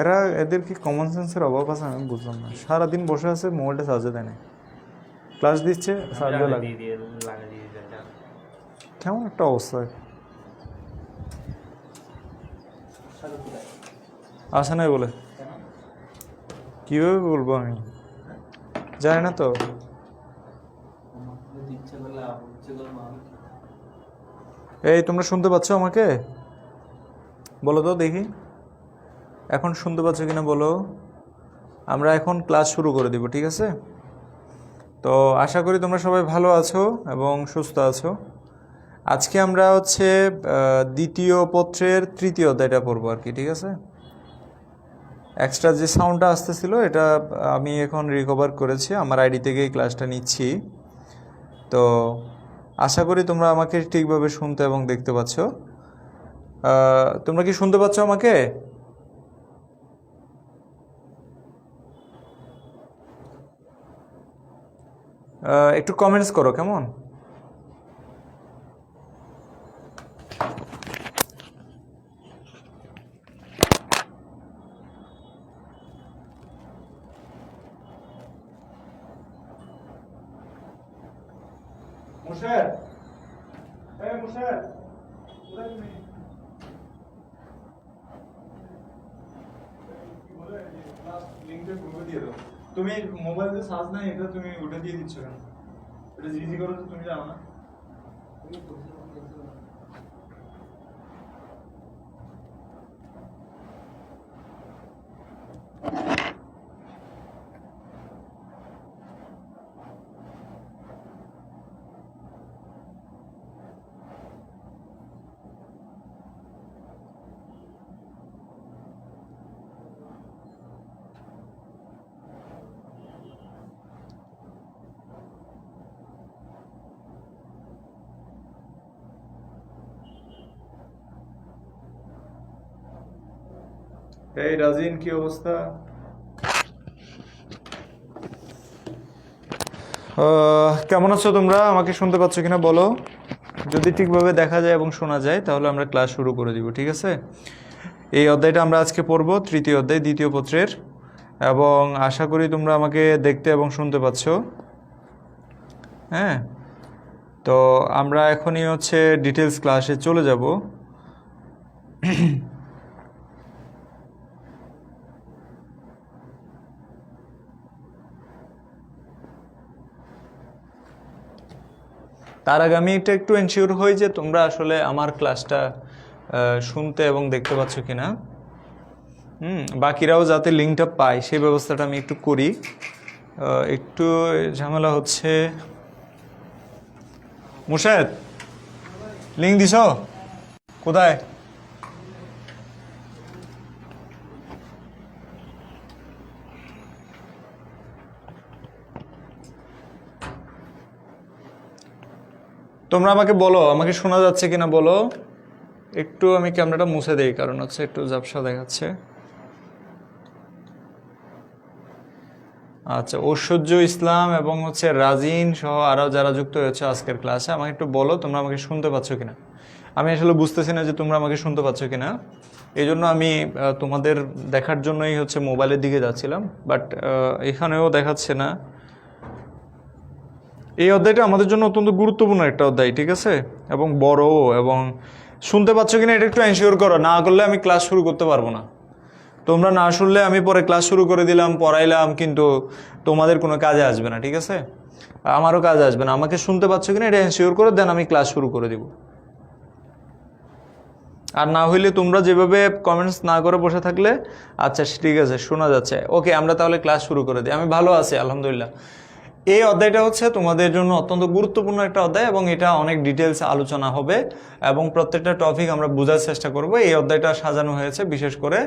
এরা এদের কি কমন সেন্সের অভাব আছে আমি বুঝলাম না, সারাদিন বসে আছে মোবাইলটা চার্জে দেয় না, ক্লাস দিচ্ছে চার্জে লাগে, কেমন একটা অবস্থা। আসে নাই বলে কীভাবে বলবো আমি জানি না তো। এই তোমরা শুনতে পাচ্ছ আমাকে? বলো তো দেখি এখন শুনতে পাচ্ছ কিনা বলো। আমরা এখন ক্লাস শুরু করে দিব, ঠিক আছে? তো আশা করি তোমরা সবাই ভালো আছো এবং সুস্থ আছো। আজকে আমরা হচ্ছে দ্বিতীয় পত্রের তৃতীয় অধ্যায়টা পড়বো আর কি, ঠিক আছে? এক্সট্রা যে সাউন্ডটা আসতেছিল এটা আমি এখন রিকভার করেছি, আমার আইডি থেকেই ক্লাসটা নিচ্ছি। তো আশা করি তোমরা আমাকে ঠিকভাবে শুনতে এবং দেখতে পাচ্ছ। তোমরা কি শুনতে পাচ্ছ আমাকে? একটু কমেন্টস করো কেমন। মুশার, এই মুশার, কোথায় তুমি? কি বলে ক্লাস লিংকটা গ্রুপে দিয়ে দাও। তুমি মোবাইলে চার্জ নাই, এটা তুমি উঠে দিয়ে দিচ্ছ কেন? এটা জিজি করো তো, তুমি জানো না? এই রাজিন, কি অবস্থা? কেমন আছো তোমরা? আমাকে শুনতে পাচ্ছ কিনা বলো। যদি ঠিকভাবে দেখা যায় এবং শোনা যায় তাহলে আমরা ক্লাস শুরু করে দিব, ঠিক আছে? এই অধ্যায়টা আমরা আজকে পড়ব, তৃতীয় অধ্যায় দ্বিতীয় পত্রের, এবং আশা করি তোমরা আমাকে দেখতে এবং শুনতে পাচ্ছ। হ্যাঁ, তো আমরা এখনই হচ্ছে ডিটেলস ক্লাসে চলে যাব। তার আগে আমি এটা একটু এনশিওর হই যে তোমরা আসলে আমার ক্লাসটা শুনতে এবং দেখতে পাচ্ছ কিনা। বাকিরাও যাতে লিঙ্কটা পায় সেই ব্যবস্থাটা আমি একটু করি। একটু ঝামেলা হচ্ছে। মুশাহেদ, লিঙ্ক দিছ কোথায়? তোমরা আমাকে বলো, আমাকে শোনা যাচ্ছে কিনা বলো। একটু আমি ক্যামেরাটা মুছে দেই, কারণ হচ্ছে একটু ঝাপসা দেখাচ্ছে। আচ্ছা, ঐশ্বর্য ইসলাম এবং হচ্ছে রাজিন সহ আরও যারা যুক্ত হয়েছে আজকের ক্লাসে, আমাকে একটু বলো তোমরা আমাকে শুনতে পাচ্ছ কিনা। আমি আসলে বুঝতেছি না যে তোমরা আমাকে শুনতে পাচ্ছ কিনা, এই জন্য আমি তোমাদের দেখার জন্যই হচ্ছে মোবাইলের দিকে যাচ্ছিলাম, বাট এখানেও দেখাচ্ছে না। এই অধ্যায়টা আমাদের জন্য অত্যন্ত গুরুত্বপূর্ণ একটা অধ্যায়, ঠিক আছে, এবং বড়। এবং শুনতে পাচ্ছ কিনা এটা একটু এনশিওর করো, না করলে আমি ক্লাস শুরু করতে পারবো না। তোমরা না শুনলে আমি পরে ক্লাস শুরু করে দিলাম, পড়াইলাম, কিন্তু তোমাদের কোনো কাজে আসবে না, ঠিক আছে? আমারও কাজে আসবে না। আমাকে শুনতে পাচ্ছ কিনা এটা এনশিওর করে দেন, আমি ক্লাস শুরু করে দিব। আর না হইলে তোমরা যেভাবে কমেন্টস না করে বসে থাকলে, আচ্ছা ঠিক আছে শোনা যাচ্ছে, ওকে আমরা তাহলে ক্লাস শুরু করে দিই। আমি ভালো আছি আলহামদুলিল্লাহ। এই অধ্যায়টা হচ্ছে তোমাদের জন্য অত্যন্ত গুরুত্বপূর্ণ একটা অধ্যায়, এবং এটা অনেক ডিটেলস আলোচনা হবে এবং প্রত্যেকটা টপিক আমরা বোঝার চেষ্টা করব। এই অধ্যায়টা সাজানো হয়েছে বিশেষ করে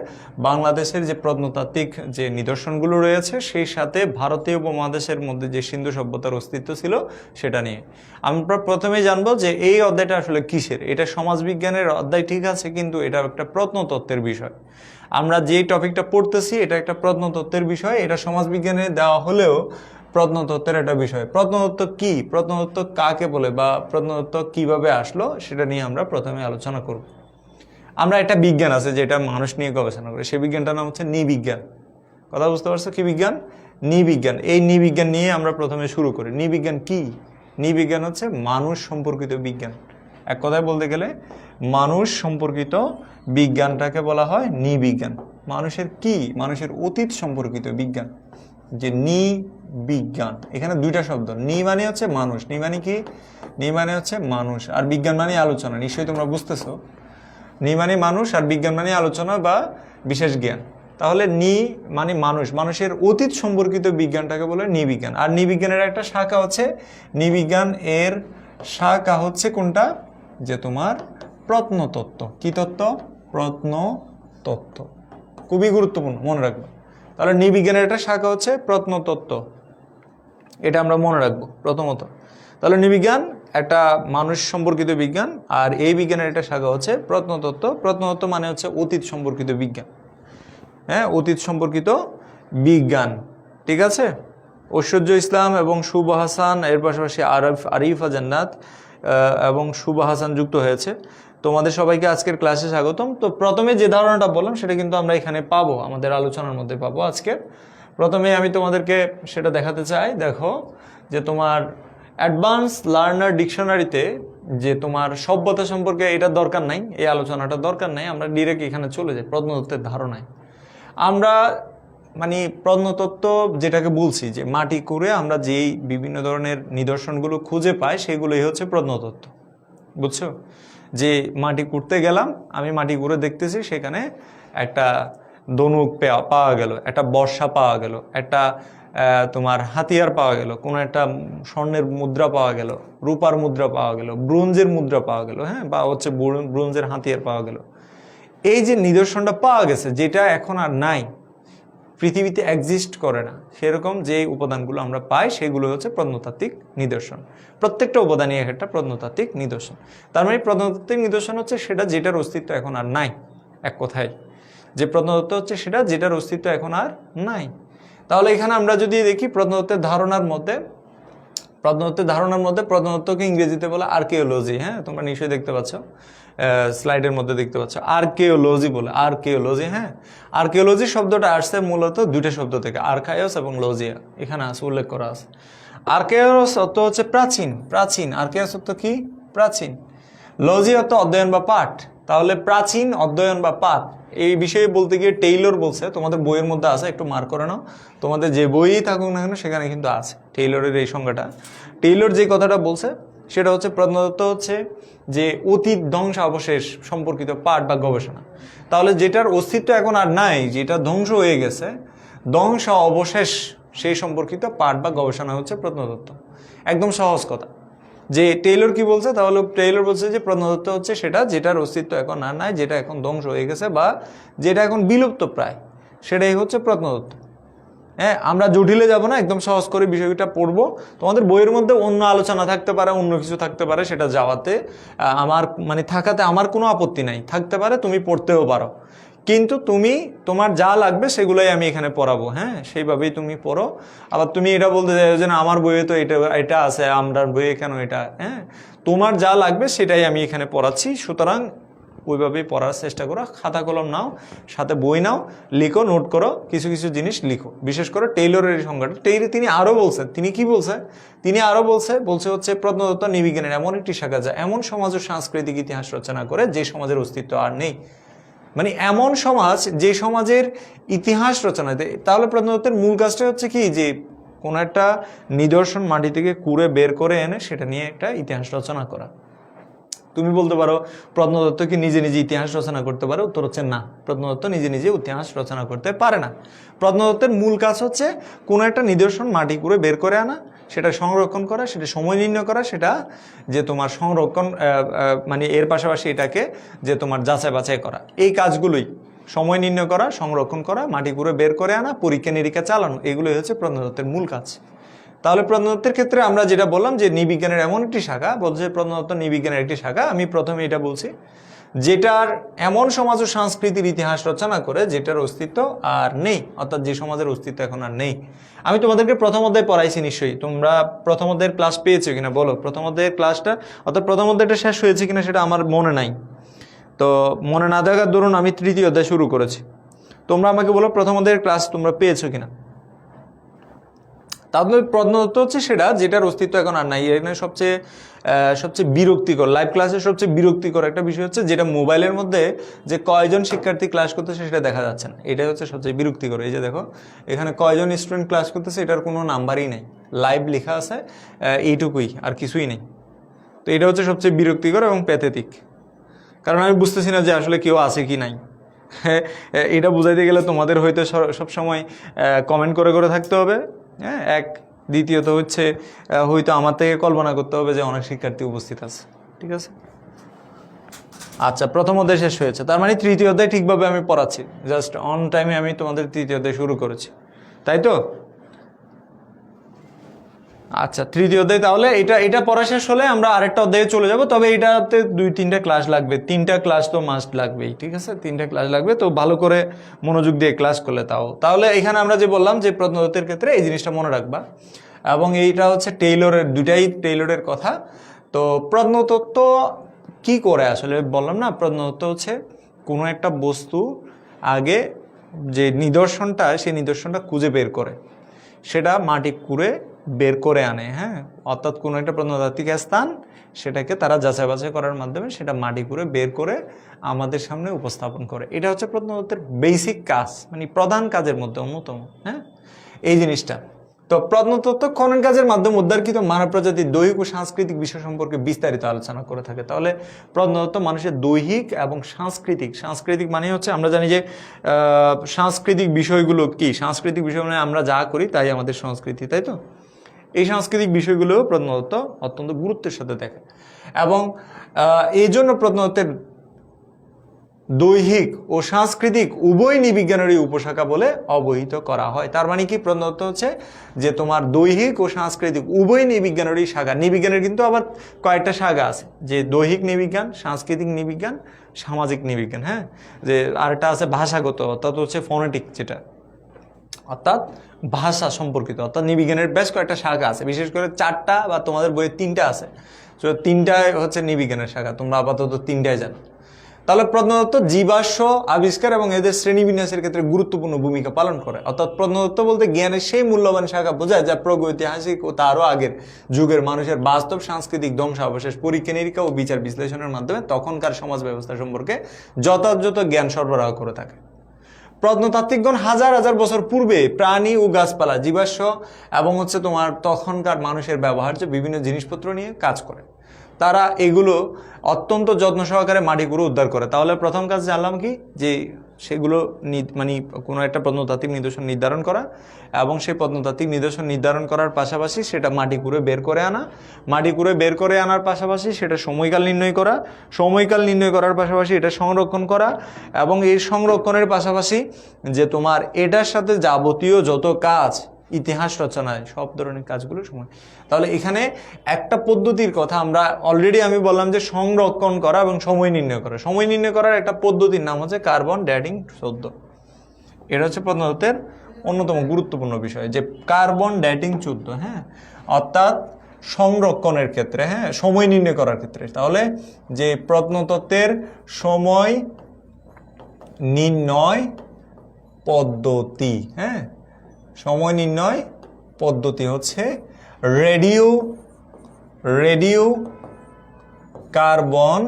বাংলাদেশের যে প্রত্নতাত্ত্বিক যে নিদর্শনগুলো রয়েছে সেই সাথে ভারতীয় উপমহাদেশের মধ্যে যে সিন্ধু সভ্যতার অস্তিত্ব ছিল সেটা নিয়ে। আমরা প্রথমেই জানবো যে এই অধ্যায়টা আসলে কিসের। এটা সমাজবিজ্ঞানের অধ্যায় ঠিক আছে, কিন্তু এটা একটা প্রত্নতত্ত্বের বিষয়। আমরা যেই টপিকটা পড়তেছি এটা একটা প্রত্নতত্ত্বের বিষয়, এটা সমাজবিজ্ঞানে দেওয়া হলেও প্রত্নতত্ত্বের একটা বিষয়। প্রত্নতত্ত্ব কি, প্রত্নতত্ত্ব কাকে বলে, বা প্রত্নতত্ত্ব কিভাবে আসলো সেটা নিয়ে আমরা প্রথমে আলোচনা করব। আমরা একটা বিজ্ঞান আছে যেটা মানুষ নিয়ে গবেষণা করে, সেই বিজ্ঞানটার নাম হচ্ছে নৃবিজ্ঞান। কথা বুঝতে পারছো? কি বিজ্ঞান? নৃবিজ্ঞান। এই নৃবিজ্ঞান নিয়ে আমরা প্রথমে শুরু করি। নৃবিজ্ঞান কি? নৃবিজ্ঞান হচ্ছে মানুষ সম্পর্কিত বিজ্ঞান। এক কথায় বলতে গেলে মানুষ সম্পর্কিত বিজ্ঞানটাকে বলা হয় নৃবিজ্ঞান। মানুষের কি? মানুষের অতীত সম্পর্কিত বিজ্ঞান, যে নৃবিজ্ঞান। এখানে দুইটা শব্দ, নৃ মানে হচ্ছে মানুষ, নৃ মানে কি? নৃ মানে হচ্ছে মানুষ, আর বিজ্ঞান মানে আলোচনা। নিশ্চয়ই তোমরা বুঝতেছো, নৃ মানে মানুষ আর বিজ্ঞান মানে আলোচনা বা বিশেষ জ্ঞান। তাহলে নৃ মানে মানুষ, মানুষের অতীত সম্পর্কিত বিজ্ঞানটাকে বলে নৃবিজ্ঞান। আর নৃবিজ্ঞানের একটা শাখা হচ্ছে, নৃবিজ্ঞান এর শাখা হচ্ছে কোনটা? যে তোমার প্রত্নতত্ত্ব। কি তত্ত্ব? প্রত্নতত্ত্ব। খুবই গুরুত্বপূর্ণ, মনে রাখবো। তাহলে নৃবিজ্ঞানের একটা শাখা হচ্ছে প্রত্নতত্ত্ব, এটা আমরা মনে রাখবো প্রথমত। তাহলে নৃবিজ্ঞান একটা মানুষ সম্পর্কিত বিজ্ঞান, আর এই বিজ্ঞানের একটা শাখা হচ্ছে প্রত্নতত্ত্ব। প্রত্নতত্ত্ব মানে হচ্ছে অতীত সম্পর্কিত বিজ্ঞান। হ্যাঁ, অতীত সম্পর্কিত বিজ্ঞান, ঠিক আছে। ঐশ্বর্য ইসলাম এবং শুভ হাসান, এর পাশাপাশি আরিফা জান্নাত এবং শুভ হাসান যুক্ত হয়েছে। তোমাদের সবাইকে আজকের ক্লাসে স্বাগতম। তো প্রথমে যে ধারণাটা বললাম সেটা কিন্তু আমরা এখানে পাবো, আমাদের আলোচনার মধ্যে পাবো আজকে। প্রথমে আমি তোমাদেরকে সেটা দেখাতে চাই। দেখো যে তোমার অ্যাডভান্স লার্নার ডিকশনারিতে যে তোমার সভ্যতা সম্পর্কে এটা দরকার নাই, এই আলোচনাটা দরকার নাই, আমরা ডিরেক্ট এখানে চলে যাই প্রত্নতত্ত্বের ধারণায়। আমরা মানে প্রত্নতত্ত্ব যেটাকে বলছি, যে মাটি করে আমরা যেই বিভিন্ন ধরনের নিদর্শনগুলো খুঁজে পাই সেগুলোই হচ্ছে প্রত্নতত্ত্ব, বুঝছো? যে মাটি কুড়তে গেলাম, আমি মাটি ঘুরে দেখতেছি, সেখানে একটা ধনুক পাওয়া গেল, একটা বর্ষা পাওয়া গেল, একটা তোমার হাতিয়ার পাওয়া গেল, কোনো একটা স্বর্ণের মুদ্রা পাওয়া গেল, রূপার মুদ্রা পাওয়া গেল, ব্রোঞ্জের মুদ্রা পাওয়া গেল, হ্যাঁ, বা হচ্ছে ব্রোঞ্জের হাতিয়ার পাওয়া গেল। এই যে নিদর্শনটা পাওয়া গেছে, যেটা এখন আর নাই, পৃথিবীতে এক্সিস্ট করে না, সেরকম যে উপাদানগুলো আমরা পাই সেগুলো হচ্ছে প্রত্নতাত্ত্বিক নিদর্শন। প্রত্যেকটা উপাদানই একটা প্রত্নতাত্ত্বিক নিদর্শন। তার মানে প্রত্নতাত্ত্বিক নিদর্শন হচ্ছে সেটা যেটার অস্তিত্ব এখন আর নাই। এক কথায় যে প্রত্নতত্ত্ব হচ্ছে সেটা যেটার অস্তিত্ব এখন আর নাই। তাহলে এখানে আমরা যদি দেখি প্রত্নতত্ত্বের ধারণার মধ্যে, প্রত্নতত্ত্বকে ইংরেজিতে বলে আর্কিওলজি। হ্যাঁ, তোমরা নিশ্চয়ই দেখতে পাচ্ছ, স্লাইডের মধ্যে দেখতে পাচ্ছ আর্কিওলজি বলে, আর্কিওলজি। হ্যাঁ, আর্কিওলজি শব্দটা আসছে মূলত দুইটা শব্দ থেকে, আর্কাইওস এবং লজিয়া, এখানে আছে, উল্লেখ করা আছে। আর্কাইওস অর্থ হচ্ছে প্রাচীন, আর্কাইওস অর্থ কি? প্রাচীন। লজি অর্থ অধ্যয়ন বা পাঠ। তাহলে প্রাচীন, অধ্যয়ন বা পাঠ, এই বিষয়ে বলতে গিয়ে টেইলর বলছে, তোমাদের বইয়ের মধ্যে আছে, একটু মার্ক করে নাও, তোমাদের যে বইই থাকুক না কেন সেখানে কিন্তু আছে টেইলরের এই সংজ্ঞাটা। টেইলর যে কথাটা বলছে সেটা হচ্ছে প্রত্নতত্ত্ব হচ্ছে যে অতীত ধ্বংসাবশেষ সম্পর্কিত পাঠ বা গবেষণা। তাহলে যেটার অস্তিত্ব এখন আর নাই, যেটা ধ্বংস হয়ে গেছে, ধ্বংস অবশেষ সেই সম্পর্কিত পাঠ বা গবেষণা হচ্ছে প্রত্নতত্ত্ব। একদম সহজ কথা। যে টেইলর কি বলছে, তাহলে টেইলর বলছে যে প্রত্নতত্ত্ব হচ্ছে সেটা যেটার অস্তিত্ব এখন আর নাই, যেটা এখন ধ্বংস হয়ে গেছে বা যেটা এখন বিলুপ্ত প্রায়, সেটাই হচ্ছে প্রত্নতত্ত্ব। হ্যাঁ, আমরা জটিলে যাব না, একদম সহজ করে বিষয়টা পড়বো। তোমাদের বইয়ের মধ্যে অন্য আলোচনা থাকতে পারে, অন্য কিছু থাকতে পারে, সেটা যাওয়াতে আমার মানে থাকাতে আমার কোনো আপত্তি নাই, থাকতে পারে, তুমি পড়তেও পারো, কিন্তু তুমি তোমার যা লাগবে সেগুলোই আমি এখানে পড়াবো। হ্যাঁ, সেইভাবেই তুমি পড়ো। আবার তুমি এটা বলতে চাই যে না আমার বইয়ে তো এটা আছে, আমরা বইয়ে কেন এটা? হ্যাঁ, তোমার যা লাগবে সেটাই আমি এখানে পড়াচ্ছি, সুতরাং ওইভাবেই পড়ার চেষ্টা করো। খাতা কলম নাও, সাথে বই নাও, লিখো, নোট করো, কিছু কিছু জিনিস লিখো। বিশেষ করে টেইলরের সংজ্ঞাটা, তিনি আরও বলছেন, তিনি কি বলছে? তিনি আরও বলছে হচ্ছে প্রত্নতত্ত্ব নৃবিজ্ঞানের এমন একটি শাখা যা এমন সমাজ ও সাংস্কৃতিক ইতিহাস রচনা করে যে সমাজের অস্তিত্ব আর নেই। মানে এমন সমাজ যে সমাজের ইতিহাস রচনা। তাহলে প্রত্নতত্ত্বের মূল কাজটা হচ্ছে কি? যে কোনো একটা নিদর্শন মাটি থেকে কুড়ে বের করে এনে সেটা নিয়ে একটা ইতিহাস রচনা করা। তুমি বলতে পারো প্রত্নতত্ত্ব কি নিজে নিজে ইতিহাস রচনা করতে পারে? উত্তর হচ্ছে না, প্রত্নতত্ত্ব নিজে নিজে ইতিহাস রচনা করতে পারে না। প্রত্নতত্ত্বের মূল কাজ হচ্ছে কোনো একটা নিদর্শন মাটি করে বের করে আনা, সেটা সংরক্ষণ করা, সেটা সময় নির্ণয় করা, সেটা যে তোমার সংরক্ষণ মানে এর পাশাপাশি এটাকে যে তোমার যাচাই বাছাই করা, এই কাজগুলোই, সময় নির্ণয় করা, সংরক্ষণ করা, মাটি করে বের করে আনা, পরীক্ষা নিরীক্ষা চালানো, এগুলোই হচ্ছে প্রত্নতত্ত্বের মূল কাজ। তাহলে প্রত্নতত্ত্বের ক্ষেত্রে আমরা যেটা বললাম যে নৃবিজ্ঞানের এমন একটি শাখা, বলছে প্রত্নতত্ত্ব নৃবিজ্ঞানের একটি শাখা। আমি প্রথমে এটা বলছি, যেটার এমন সমাজ ও সংস্কৃতির ইতিহাস রচনা করে যেটার অস্তিত্ব আর নেই, অর্থাৎ যে সমাজের অস্তিত্ব এখন আর নেই। আমি তোমাদেরকে প্রথম অধ্যায় পড়াইছি, নিশ্চয়ই তোমরা প্রথম অধ্যায়ের ক্লাস পেয়েছো কিনা বলো? প্রথম অধ্যায়ের ক্লাসটা, অর্থাৎ প্রথম অধ্যায়টা শেষ হয়েছে কিনা সেটা আমার মনে নাই। তো মনে না থাকার দরুন আমি তৃতীয় অধ্যায় শুরু করেছি। তোমরা আমাকে বলো প্রথম অধ্যায়ের ক্লাস তোমরা পেয়েছো কিনা। তাহলে প্রশ্নতত্ত্ব হচ্ছে সেটা যেটার অস্তিত্ব এখন আর নাই। এখানে সবচেয়ে বিরক্তিকর লাইভ ক্লাসের সবচেয়ে বিরক্তিকর একটা বিষয় হচ্ছে যেটা মোবাইলের মধ্যে যে কয়জন শিক্ষার্থী ক্লাস করতেছে সেটা দেখা যাচ্ছে না। এটাই হচ্ছে সবচেয়ে বিরক্তিকর। এই যে দেখো এখানে কয়জন স্টুডেন্ট ক্লাস করতেছে এটার কোনো নাম্বারই নেই, লাইভ লেখা আছে এইটুকুই, আর কিছুই নেই। তো এটা হচ্ছে সবচেয়ে বিরক্তিকর এবং প্যাথেটিক, কারণ আমি বুঝতেছি না যে আসলে কেউ আছে কি নাই। এটা বুঝাইতে গেলে তোমাদের হয়তো সবসময় কমেন্ট করে করে থাকতে হবে, হ্যাঁ। দ্বিতীয়ত হচ্ছে হয়তো আমার থেকে কল্পনা করতে হবে যে অনেক শিক্ষার্থী উপস্থিত আছে, ঠিক আছে। আচ্ছা, প্রথম অধ্যায় শেষ হয়েছে, তার মানে তৃতীয় অধ্যায় ঠিকভাবে আমি পড়াচ্ছি, জাস্ট অন টাইমে আমি তোমাদের তৃতীয় অধ্যায় শুরু করেছি, তাই তো? আচ্ছা, তৃতীয় অধ্যায় তাহলে এটা পড়া শেষ হলে আমরা আরেকটা অধ্যায়ে চলে যাব। তবে এটাতে 2-3টা ক্লাস লাগবে, 3টা ক্লাস তো মাস্ট লাগবেই, ঠিক আছে। 3টা ক্লাস লাগবে, তো ভালো করে মনোযোগ দিয়ে ক্লাস করলে তাহলে এখানে আমরা যে বললাম যে প্রশ্নতত্ত্বের ক্ষেত্রে এই জিনিসটা মনে রাখবা, এবং এইটা হচ্ছে দুটাই টেইলরের কথা। তো প্রশ্নতত্ত্ব কি করে আসলে বললাম না, প্রশ্নতত্ত্ব হচ্ছে কোনো একটা বস্তু আগে যে নিদর্শনটা, সেই নিদর্শনটা খুঁজে বের করে, সেটা মাটি খুঁড়ে বের করে আনে, হ্যাঁ। অর্থাৎ কোনো একটা প্রত্নতাত্ত্বিক স্থান, সেটাকে তারা যাচাই বাছাই করার মাধ্যমে সেটা মাটি খুঁড়ে বের করে আমাদের সামনে উপস্থাপন করে। এটা হচ্ছে প্রত্নতত্ত্বের বেসিক কাজ, মানে প্রধান কাজের মধ্যে অন্যতম, হ্যাঁ, এই জিনিসটা। তো প্রত্নতত্ত্ব খনন কাজের মাধ্যমে উদ্ধারকৃত মানব প্রজাতির দৈহিক ও সাংস্কৃতিক বিষয় সম্পর্কে বিস্তারিত আলোচনা করে থাকে। তাহলে প্রত্নতত্ত্ব মানুষের দৈহিক এবং সাংস্কৃতিক মানে হচ্ছে আমরা জানি যে সাংস্কৃতিক বিষয়গুলো কি, সাংস্কৃতিক বিষয় মানে আমরা যা করি তাই আমাদের সংস্কৃতি, তাই তো? এই সাংস্কৃতিক বিষয়গুলো প্রত্নতত্ত্ব অত্যন্ত গুরুত্বের সাথে দেখে, এবং এই জন্য প্রত্নতত্ত্বের দৈহিক ও সাংস্কৃতিক উভয় নৃবিজ্ঞানেরই উপশাখা বলে অবহিত করা হয়। তার মানে কি, প্রত্নতত্ত্ব হচ্ছে যে তোমার দৈহিক ও সাংস্কৃতিক উভয় নৃবিজ্ঞানেরই শাখা। নৃবিজ্ঞানের কিন্তু আবার কয়েকটা শাখা আছে, যে দৈহিক নৃবিজ্ঞান, সাংস্কৃতিক নৃবিজ্ঞান, সামাজিক নৃবিজ্ঞান, হ্যাঁ। যে আরেকটা আছে ভাষাগত, অর্থাৎ হচ্ছে ফোনেটিক, যেটা অর্থাৎ ভাষা সম্পর্কিত, অর্থাৎ নৃবিজ্ঞানের বেশ কয়েকটা শাখা আছে, বিশেষ করে 4টা বা তোমাদের বইয়ে 3টা আছে। তো 3টায় হচ্ছে নৃবিজ্ঞানের শাখা, তোমরা আপাতত 3টাই জানো। তাহলে প্রত্নতত্ত্ব জীবাশ্ম আবিষ্কার এবং এদের শ্রেণীবিন্যাসের ক্ষেত্রে গুরুত্বপূর্ণ ভূমিকা পালন করে। অর্থাৎ প্রত্নতত্ত্ব বলতে জ্ঞানের সেই মূল্যবান শাখা বোঝায় যা প্রাগৈতিহাসিক ও তারও আগের যুগের মানুষের বাস্তব সাংস্কৃতিক ধ্বংসাবশেষ পরীক্ষা নিরীক্ষা ও বিচার বিশ্লেষণের মাধ্যমে তখনকার সমাজ ব্যবস্থা সম্পর্কে যথাযথ জ্ঞান সরবরাহ করে থাকে। প্রত্নতাত্ত্বিকগণ হাজার হাজার বছর পূর্বে প্রাণী ও গাছপালা, জীবাশ্ম এবং হচ্ছে তোমার তখনকার মানুষের ব্যবহার্য বিভিন্ন জিনিসপত্র নিয়ে কাজ করে। তারা এগুলো অত্যন্ত যত্ন সহকারে মাটিগুলো উদ্ধার করে। তাহলে প্রথম কাজ জানলাম কি, যে সেগুলো মানে কোনো একটা প্রত্নতাত্ত্বিক নিদর্শন নির্ধারণ করা, এবং সেই প্রত্নতাত্ত্বিক নিদর্শন নির্ধারণ করার পাশাপাশি সেটা মাটি খুঁড়ে বের করে আনা, মাটি খুঁড়ে বের করে আনার পাশাপাশি সেটা সময়কাল নির্ণয় করা, সময়কাল নির্ণয় করার পাশাপাশি এটা সংরক্ষণ করা, এবং এই সংরক্ষণের পাশাপাশি যে তোমার এটার সাথে যাবতীয় যত কাজ, ইতিহাস রচনায় সব ধরনের কাজগুলো সময়। তাহলে এখানে একটা পদ্ধতির কথা আমরা অলরেডি আমি বললাম যে সংরক্ষণ করা এবং সময় নির্ণয় করা। সময় নির্ণয় করার একটা পদ্ধতির নাম হচ্ছে কার্বন ডেটিং পদ্ধতি। এটা হচ্ছে প্রত্নতত্ত্বের অন্যতম গুরুত্বপূর্ণ বিষয়, যে কার্বন ডেটিং পদ্ধতি, হ্যাঁ, অর্থাৎ সংরক্ষণের ক্ষেত্রে, হ্যাঁ, সময় নির্ণয় করার ক্ষেত্রে। তাহলে যে প্রত্নতত্ত্বের সময় নির্ণয় পদ্ধতি, হ্যাঁ, সময় নির্ণয় পদ্ধতি হচ্ছে রেডিও কার্বন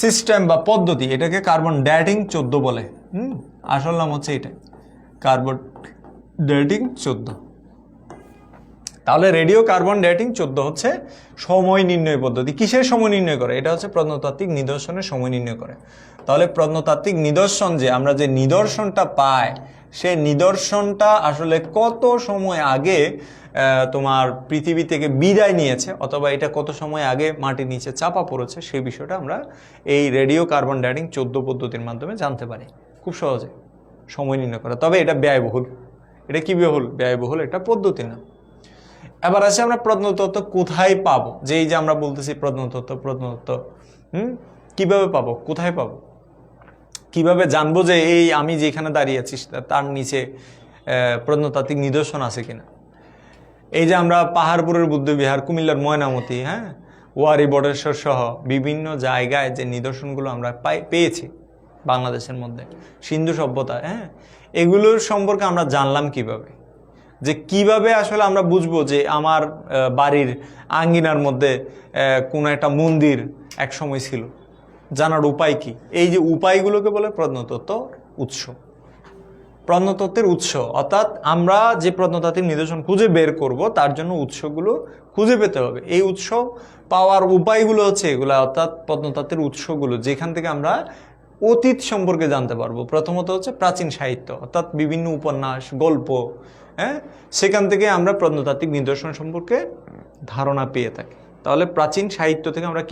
সিস্টেম বা পদ্ধতি। এটাকে কার্বন ডেটিং 14 বলে। আসল নাম হচ্ছে এটা, কার্বন ডেটিং 14। তাহলে রেডিও কার্বন ডেটিং 14 হচ্ছে সময় নির্ণয় পদ্ধতি। কিসের সময় নির্ণয় করে? এটা হচ্ছে প্রত্নতাত্ত্বিক নিদর্শনের সময় নির্ণয় করে। তাহলে প্রত্নতাত্ত্বিক নিদর্শন, যে আমরা যে নিদর্শনটা পাই, সেই নিদর্শনটা আসলে কত সময় আগে তোমার পৃথিবী থেকে বিদায় নিয়েছে, অথবা এটা কত সময় আগে মাটির নিচে চাপা পড়েছে, সেই বিষয়টা আমরা এই রেডিও কার্বন ডেটিং 14 পদ্ধতির মাধ্যমে জানতে পারি খুব সহজে, সময় নির্ণয় করা। তবে এটা ব্যয়বহুল। এটা কি ব্যয়বহুল একটা পদ্ধতি না। এবার আছে আমরা প্রত্নতত্ত্ব কোথায় পাবো, যে এই যে আমরা বলতেছি প্রত্নতত্ত্ব কিভাবে পাবো, কোথায় পাবো, কিভাবে জানবো যে এই আমি যেখানে দাঁড়িয়ে আছি তার নিচে প্রত্নতাত্ত্বিক নিদর্শন আছে কিনা। এই যে আমরা পাহাড়পুরের বুদ্ধবিহার, কুমিল্লার ময়নামতি, হ্যাঁ, ওয়ারী বটেশ্বর সহ বিভিন্ন জায়গায় যে নিদর্শনগুলো আমরা পেয়েছি বাংলাদেশের মধ্যে সিন্ধু সভ্যতা, হ্যাঁ, এগুলোর সম্পর্কে আমরা জানলাম কিভাবে, যে কিভাবে আসলে আমরা বুঝবো যে আমার বাড়ির আঙ্গিনার মধ্যে কোনো একটা মন্দির এক সময় ছিল, জানার উপায় কি? এই যে উপায়গুলোকে বলে প্রত্নতত্ত্ব উৎস। প্রত্নতত্ত্বের উৎস অর্থাৎ আমরা যে প্রত্নতাত্ত্বিক নিদর্শন খুঁজে বের করব তার জন্য উৎসগুলো খুঁজে পেতে হবে। এই উৎস পাওয়ার উপায়গুলো হচ্ছে এগুলো, অর্থাৎ প্রত্নতত্ত্বের উৎসগুলো যেখান থেকে আমরা অতীত সম্পর্কে জানতে পারবো। প্রথমত হচ্ছে প্রাচীন সাহিত্য, অর্থাৎ বিভিন্ন উপন্যাস, গল্প, হ্যাঁ, সেখান থেকে আমরা প্রত্নতাত্ত্বিক নিদর্শন সম্পর্কে ধারণা পেয়ে থাকি। তাহলে প্রাচীন সাহিত্য থেকে আমরা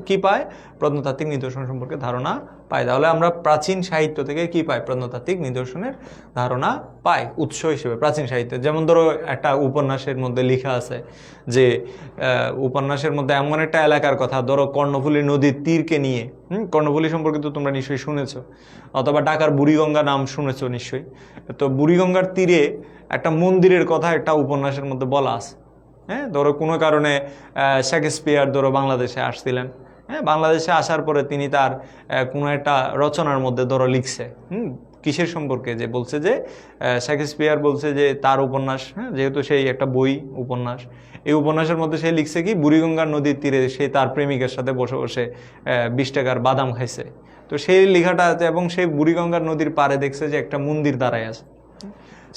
কি পাই? প্রত্নতাত্ত্বিক নিদর্শন সম্পর্কে ধারণা পাই। তাহলে আমরা প্রাচীন সাহিত্য থেকে কি পাই? প্রত্নতাত্ত্বিক নিদর্শনের ধারণা পাই উৎস হিসেবে প্রাচীন সাহিত্য। যেমন ধরো একটা উপন্যাসের মধ্যে লেখা আছে যে উপন্যাসের মধ্যে এমন একটা এলাকার কথা, ধরো কর্ণফুলী নদীর তীরকে নিয়ে, কর্ণফুলী সম্পর্কে তো তোমরা নিশ্চয়ই শুনেছো, অথবা ঢাকার বুড়িগঙ্গা নাম শুনেছো নিশ্চয়ই। তো বুড়িগঙ্গার তীরে একটা মন্দিরের কথা একটা উপন্যাসের মধ্যে বলা আছে। হ্যাঁ, ধরো কোনো কারণে শেক্সপিয়ার ধরো বাংলাদেশে আসছিলেন, হ্যাঁ, বাংলাদেশে আসার পরে তিনি তার কোনো একটা রচনার মধ্যে ধরো লিখছে, কিসের সম্পর্কে, যে বলছে যে শেক্সপিয়ার বলছে যে তার উপন্যাস, হ্যাঁ, যেহেতু সেই একটা বই উপন্যাস, এই উপন্যাসের মধ্যে সে লিখছে কি বুড়িগঙ্গার নদীর তীরে সে তার প্রেমিকের সাথে বসে বসে 20 টাকার বাদাম খাইছে। তো সেই লেখাটা, এবং সেই বুড়িগঙ্গার নদীর পাড়ে দেখছে যে একটা মন্দির দাঁড়ায় আছে,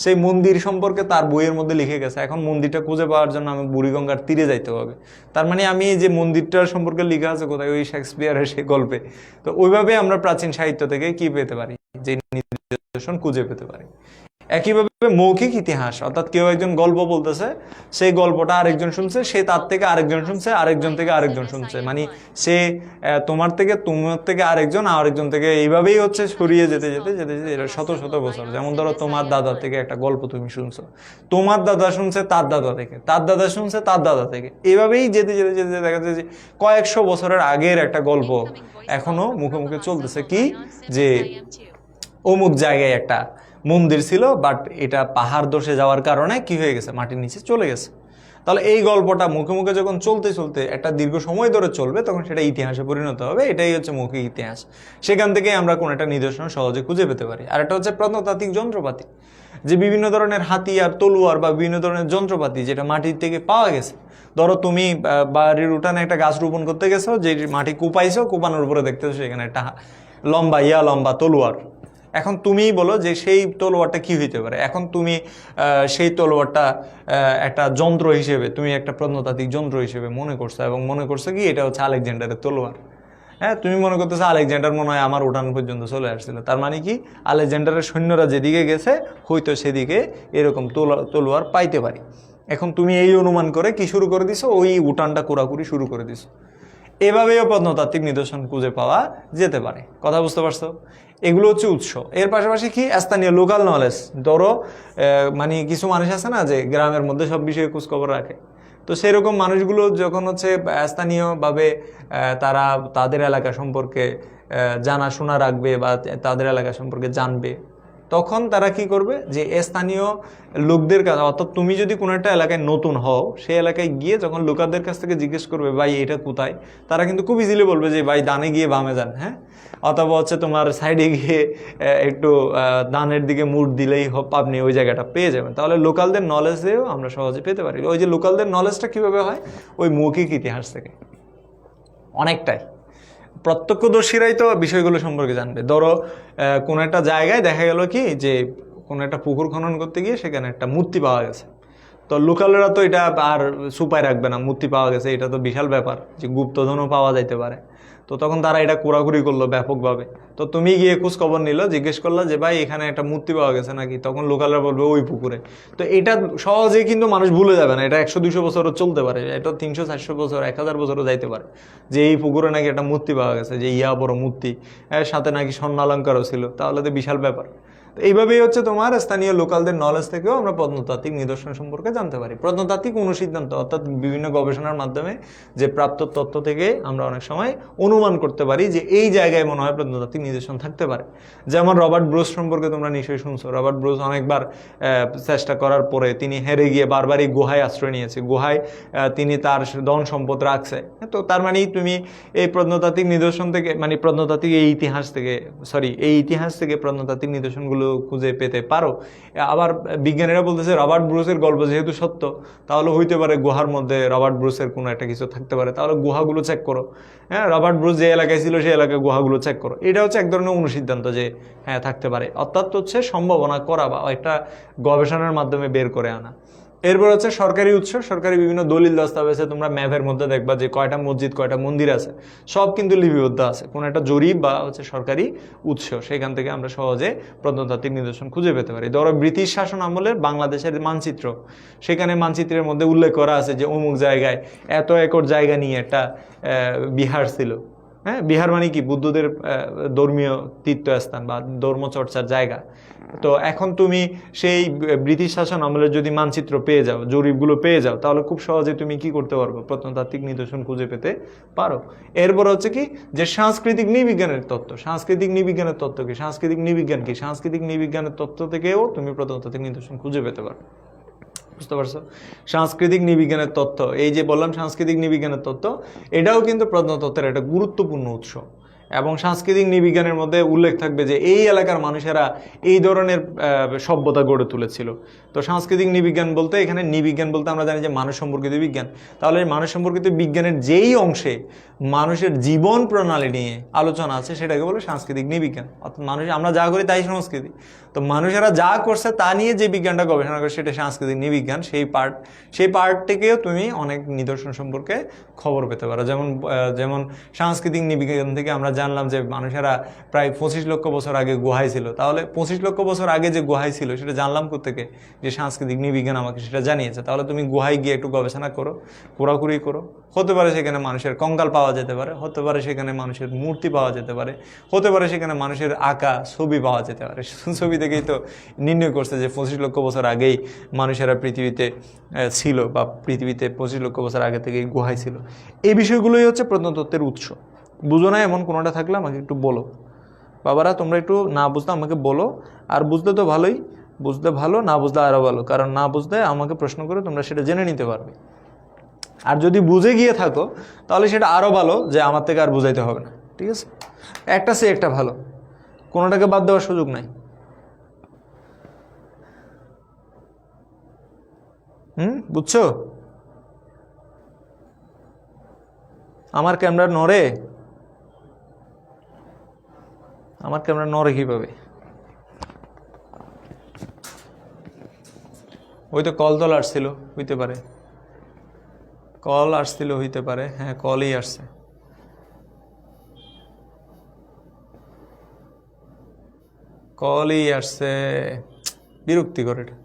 সেই মন্দির সম্পর্কে তার বইয়ের মধ্যে লিখে গেছে। এখন মন্দিরটা খুঁজে পাওয়ার জন্য আমি বুড়িগঙ্গার তীরে যাইতে হবে। তার মানে আমি যে মন্দিরটার সম্পর্কে লেখা আছে কোথায়? ওই শেক্সপিয়ারের সেই গল্পে। তো ওইভাবে আমরা প্রাচীন সাহিত্য থেকে কি পেতে পারি? যে নিদর্শন খুঁজে পেতে পারি। একইভাবে মৌখিক ইতিহাস, অর্থাৎ কেউ একজন গল্প বলতেছে, সেই গল্পটা আরেকজন শুনছে, সে তার থেকে আরেকজন শুনছে, আরেকজন থেকে আরেকজন শুনছে, মানে সে তোমার থেকে আরেকজন থেকে এইভাবেই হচ্ছে ছড়িয়ে যেতে যেতে যেতে যেতে এটা শত শত বছর। যেমন ধরো তোমার দাদা থেকে একটা গল্প তুমি শুনছো, তোমার দাদা শুনছে তার দাদা থেকে, তার দাদা শুনছে তার দাদা থেকে, এভাবেই যেতে যেতে যেতে দেখা যাচ্ছে যে কয়েকশো বছরের আগের একটা গল্প এখনো মুখে মুখে চলতেছে, কি যে অমুক জায়গায় একটা মন্দির ছিল, বাট এটা পাহাড় ধসে যাওয়ার কারণে কি হয়ে গেছে, মাটির নিচে চলে গেছে। তাহলে এই গল্পটা মুখে মুখে যখন চলতে চলতে একটা দীর্ঘ সময় ধরে চলবে, তখন সেটা ইতিহাসে পরিণত হবে। এটাই হচ্ছে মৌখিক ইতিহাস। সেখান থেকে আমরা কোনো একটা নিদর্শন সহজে খুঁজে পেতে পারি। আর একটা হচ্ছে প্রত্নতাত্ত্বিক যন্ত্রপাতি, যে বিভিন্ন ধরনের হাতিয়ার, তলোয়ার বা বিভিন্ন ধরনের যন্ত্রপাতি যেটা মাটির থেকে পাওয়া গেছে। ধরো তুমি বাড়ির উঠানে একটা গাছ রোপণ করতে গেছো, যে মাটি কুপাইছো, কুপানোর উপরে দেখতেছো সেখানে একটা লম্বা তলোয়ার। এখন তুমিই বলো যে সেই তলোয়ারটা কি হইতে পারে। এখন তুমি সেই তলোয়ারটা একটা যন্ত্র হিসেবে, তুমি একটা প্রত্নতাত্ত্বিক যন্ত্র হিসেবে মনে করছো, এবং মনে করছো কি এটা হচ্ছে আলেকজান্ডারের তলোয়ার। হ্যাঁ, তুমি মনে করতেছো আলেকজান্ডার মনে হয় আমার উঠান পর্যন্ত চলে আসছিল। তার মানে কি, আলেকজান্ডারের সৈন্যরা যেদিকে গেছে হয়তো সেদিকে এরকম তলোয়ার পাইতে পারি। এখন তুমি এই অনুমান করে কি শুরু করে দিছো, ওই উঠানটা কোরাকুরি শুরু করে দিছো। এভাবেও প্রত্নতাত্ত্বিক নিদর্শন খুঁজে পাওয়া যেতে পারে। কথা বুঝতে পারছো? এগুলো হচ্ছে উৎস। এর পাশাপাশি কি, স্থানীয় লোকাল নলেজ। ধরো মানে কিছু মানুষ আছে না যে গ্রামের মধ্যে সব বিষয়ে খোঁজখবর রাখে, তো সেরকম মানুষগুলো যখন হচ্ছে স্থানীয়ভাবে তারা তাদের এলাকা সম্পর্কে জানাশোনা রাখবে বা তাদের এলাকা সম্পর্কে জানবে, তখন তারা কি করবে, যে স্থানীয় লোকদের কাছে, অর্থাৎ তুমি যদি কোনো একটা এলাকায় নতুন হও, সেই এলাকায় গিয়ে যখন লোকালদের কাছ থেকে জিজ্ঞেস করবে ভাই এটা কোথায়, তারা কিন্তু খুব ইজিলি বলবে যে ভাই ডানে গিয়ে বামে যান, হ্যাঁ, অথবা হচ্ছে তোমার সাইডে গিয়ে একটু ডানের দিকে মুড় দিলেই আপনি ওই জায়গাটা পেয়ে যাবেন। তাহলে লোকালদের নলেজেও আমরা সহজে পেতে পারি। ওই যে লোকালদের নলেজটা কীভাবে হয়, ওই মৌখিক ইতিহাস থেকে অনেকটাই। প্রত্যক্ষদর্শীরাই তো বিষয়গুলো সম্পর্কে জানবে। ধরো কোনো একটা জায়গায় দেখা গেল কি যে কোনো একটা পুকুর খনন করতে গিয়ে সেখানে একটা মূর্তি পাওয়া গেছে, তো লোকালরা তো এটা আর সুপায় রাখবে না, মূর্তি পাওয়া গেছে, এটা তো বিশাল ব্যাপার, যে গুপ্তধনও পাওয়া যাইতে পারে। তো তখন তারা এটা কোরাকুরি করলো ব্যাপকভাবে। তো তুমি গিয়ে খোঁজ খবর নিল, জিজ্ঞেস করলা যে ভাই এখানে একটা মূর্তি পাওয়া গেছে নাকি, তখন লোকালরা বলবে ওই পুকুরে। তো এটা সহজে কিন্তু মানুষ ভুলে যাবে না, এটা 100-200 বছরও চলতে পারে, এটা 300-400 বছর 1000 বছরও যাইতে পারে, যে এই পুকুরে নাকি একটা মূর্তি পাওয়া গেছে, যে বড় মূর্তি, সাথে নাকি স্বর্ণালঙ্কারও ছিল, তাহলে তো বিশাল ব্যাপার। তো এইভাবেই হচ্ছে তোমার স্থানীয় লোকালদের নলেজ থেকেও আমরা প্রত্নতাত্ত্বিক নিদর্শন সম্পর্কে জানতে পারি। প্রত্নতাত্ত্বিক অনুসিদ্ধান্ত অর্থাৎ বিভিন্ন গবেষণার মাধ্যমে যে প্রাপ্ত তথ্য থেকে আমরা অনেক সময় অনুমান করতে পারি যে এই জায়গায় মনে হয় প্রত্নতাত্ত্বিক নিদর্শন থাকতে পারে। যেমন রবার্ট ব্রুস সম্পর্কে তোমরা নিশ্চয়ই শুনছো। রবার্ট ব্রুস অনেকবার চেষ্টা করার পরে তিনি হেরে গিয়ে বারবারই গুহায় আশ্রয় নিয়েছে। গুহায় তিনি তার ধন সম্পদ রাখছে। তো তার মানে তুমি এই প্রত্নতাত্ত্বিক নিদর্শন থেকে মানে প্রত্নতাত্ত্বিক এই ইতিহাস থেকে প্রত্নতাত্ত্বিক নিদর্শনগুলো খুঁজে পেতে পারো। আবার বিজ্ঞানীরা বলতেছে রবার্ট ব্রুসের গল্প যেহেতু সত্য, তাহলে হইতে পারে গুহার মধ্যে রবার্ট ব্রুসের কোনো একটা কিছু থাকতে পারে। তাহলে গুহাগুলো চেক করো। হ্যাঁ, রবার্ট ব্রুস যে এলাকায় ছিল সেই এলাকায় গুহাগুলো চেক করো। এটা হচ্ছে এক ধরনের অনুসিদ্ধান্ত যে হ্যাঁ থাকতে পারে, অর্থাৎ হচ্ছে সম্ভাবনা করা বা একটা গবেষণার মাধ্যমে বের করে আনা। এরপর হচ্ছে সরকারি উৎস। সরকারি বিভিন্ন দলিল দস্তাবেজে তোমরা ম্যাপের মধ্যে দেখবা যে কয়টা মসজিদ কয়টা মন্দির আছে, সব কিন্তু লিপিবদ্ধ আছে। কোনো একটা জরিপ বা হচ্ছে সরকারি উৎস, সেখান থেকে আমরা সহজে প্রত্নতাত্ত্বিক নিদর্শন খুঁজে পেতে পারি। ধরো ব্রিটিশ শাসন আমলের বাংলাদেশের মানচিত্র, সেখানে মানচিত্রের মধ্যে উল্লেখ করা আছে যে অমুক জায়গায় এত একর জায়গা নিয়ে একটা বিহার ছিল। হ্যাঁ, বিহার মানে কি? বুদ্ধদের ধর্মীয় তীর্থস্থান বা ধর্মচর্চার জায়গা। তো এখন তুমি সেই ব্রিটিশ শাসন আমলের যদি মানচিত্র পেয়ে যাও, জরিপগুলো পেয়ে যাও, তাহলে খুব সহজে তুমি কি করতে পারবো? প্রত্নতাত্ত্বিক নিদর্শন খুঁজে পেতে পারো। এরপর হচ্ছে কি যে সাংস্কৃতিক নৃবিজ্ঞানের তত্ত্ব। সাংস্কৃতিক নৃবিজ্ঞানের তত্ত্ব কি? সাংস্কৃতিক নৃবিজ্ঞান কি? সাংস্কৃতিক নৃবিজ্ঞানের তত্ত্ব থেকেও তুমি প্রত্নতাত্ত্বিক নিদর্শন খুঁজে পেতে পারো। বুঝতে পারছো? সাংস্কৃতিক নৃবিজ্ঞানের তথ্য, এই যে বললাম সাংস্কৃতিক নৃবিজ্ঞানের তথ্য, এটাও কিন্তু প্রত্নতত্ত্বের একটা গুরুত্বপূর্ণ উৎস। এবং সাংস্কৃতিক নৃবিজ্ঞানের মধ্যে উল্লেখ থাকবে যে এই এলাকার মানুষেরা এই ধরনের সভ্যতা গড়ে তুলেছিল। তো সাংস্কৃতিক নৃবিজ্ঞান বলতে এখানে নৃবিজ্ঞান বলতে আমরা জানি যে মানুষ সম্পর্কিত বিজ্ঞান। তাহলে মানুষ সম্পর্কিত বিজ্ঞানের যেই অংশে মানুষের জীবন প্রণালী নিয়ে আলোচনা আছে সেটাকে বলে সাংস্কৃতিক নৃবিজ্ঞান। অর্থাৎ মানুষ, আমরা যা করি তাই সংস্কৃতি। তো মানুষেরা যা করছে তা নিয়ে যে বিজ্ঞানটা গবেষণা করে সেটা সাংস্কৃতিক নৃবিজ্ঞান। সেই পার্ট থেকেও তুমি অনেক নিদর্শন সম্পর্কে খবর পেতে পারো। যেমন সাংস্কৃতিক নৃবিজ্ঞান থেকে আমরা জানলাম যে মানুষেরা প্রায় 25 লক্ষ বছর আগে গুহায় ছিল। তাহলে 25 লক্ষ বছর আগে যে গুহায় ছিল সেটা জানলাম কোত্থেকে? যে সাংস্কৃতিক নৃবিজ্ঞান আমাকে সেটা জানিয়েছে। তাহলে তুমি গুহায় গিয়ে একটু গবেষণা করো, ঘোরাঘুরি করো। হতে পারে সেখানে মানুষের কঙ্কাল পাওয়া যেতে পারে, হতে পারে সেখানে মানুষের মূর্তি পাওয়া যেতে পারে, হতে পারে সেখানে মানুষের আঁকা ছবি পাওয়া যেতে পারে। ছবি থেকেই তো নির্ণয় করছে যে 25 লক্ষ বছর আগেই মানুষেরা পৃথিবীতে ছিল, বা পৃথিবীতে 25 লক্ষ বছর আগে থেকেই গুহায় ছিল। এই বিষয়গুলোই হচ্ছে প্রত্নতত্ত্বের উৎস। বুঝো না এমন কোনোটা থাকলে আমাকে একটু বলো। বাবারা তোমরা একটু না বুঝলে আমাকে বলো, আর বুঝলে তো ভালোই, বুঝলে ভালো, না বুঝলে আরও ভালো। কারণ না বুঝলে আমাকে প্রশ্ন করে তোমরা সেটা জেনে নিতে পারবে। আর যদি বুঝে গিয়ে থাকো তাহলে সেটা আরও ভালো যে আমার থেকে আর বুঝাইতে হবে না। ঠিক আছে, একটা সে একটা ভালো, কোনোটাকে বাদ দেওয়ার সুযোগ নাই। বুঝছো? আমার ক্যামেরা নড়ে, আমার ক্যামেরা নড়ে কীভাবে? ওই তো কল আসছিল, হইতে পারে কল আসছিল, হইতে পারে। হ্যাঁ, কলই আসছে। কলই আসছে, বিরক্তিকর এটা।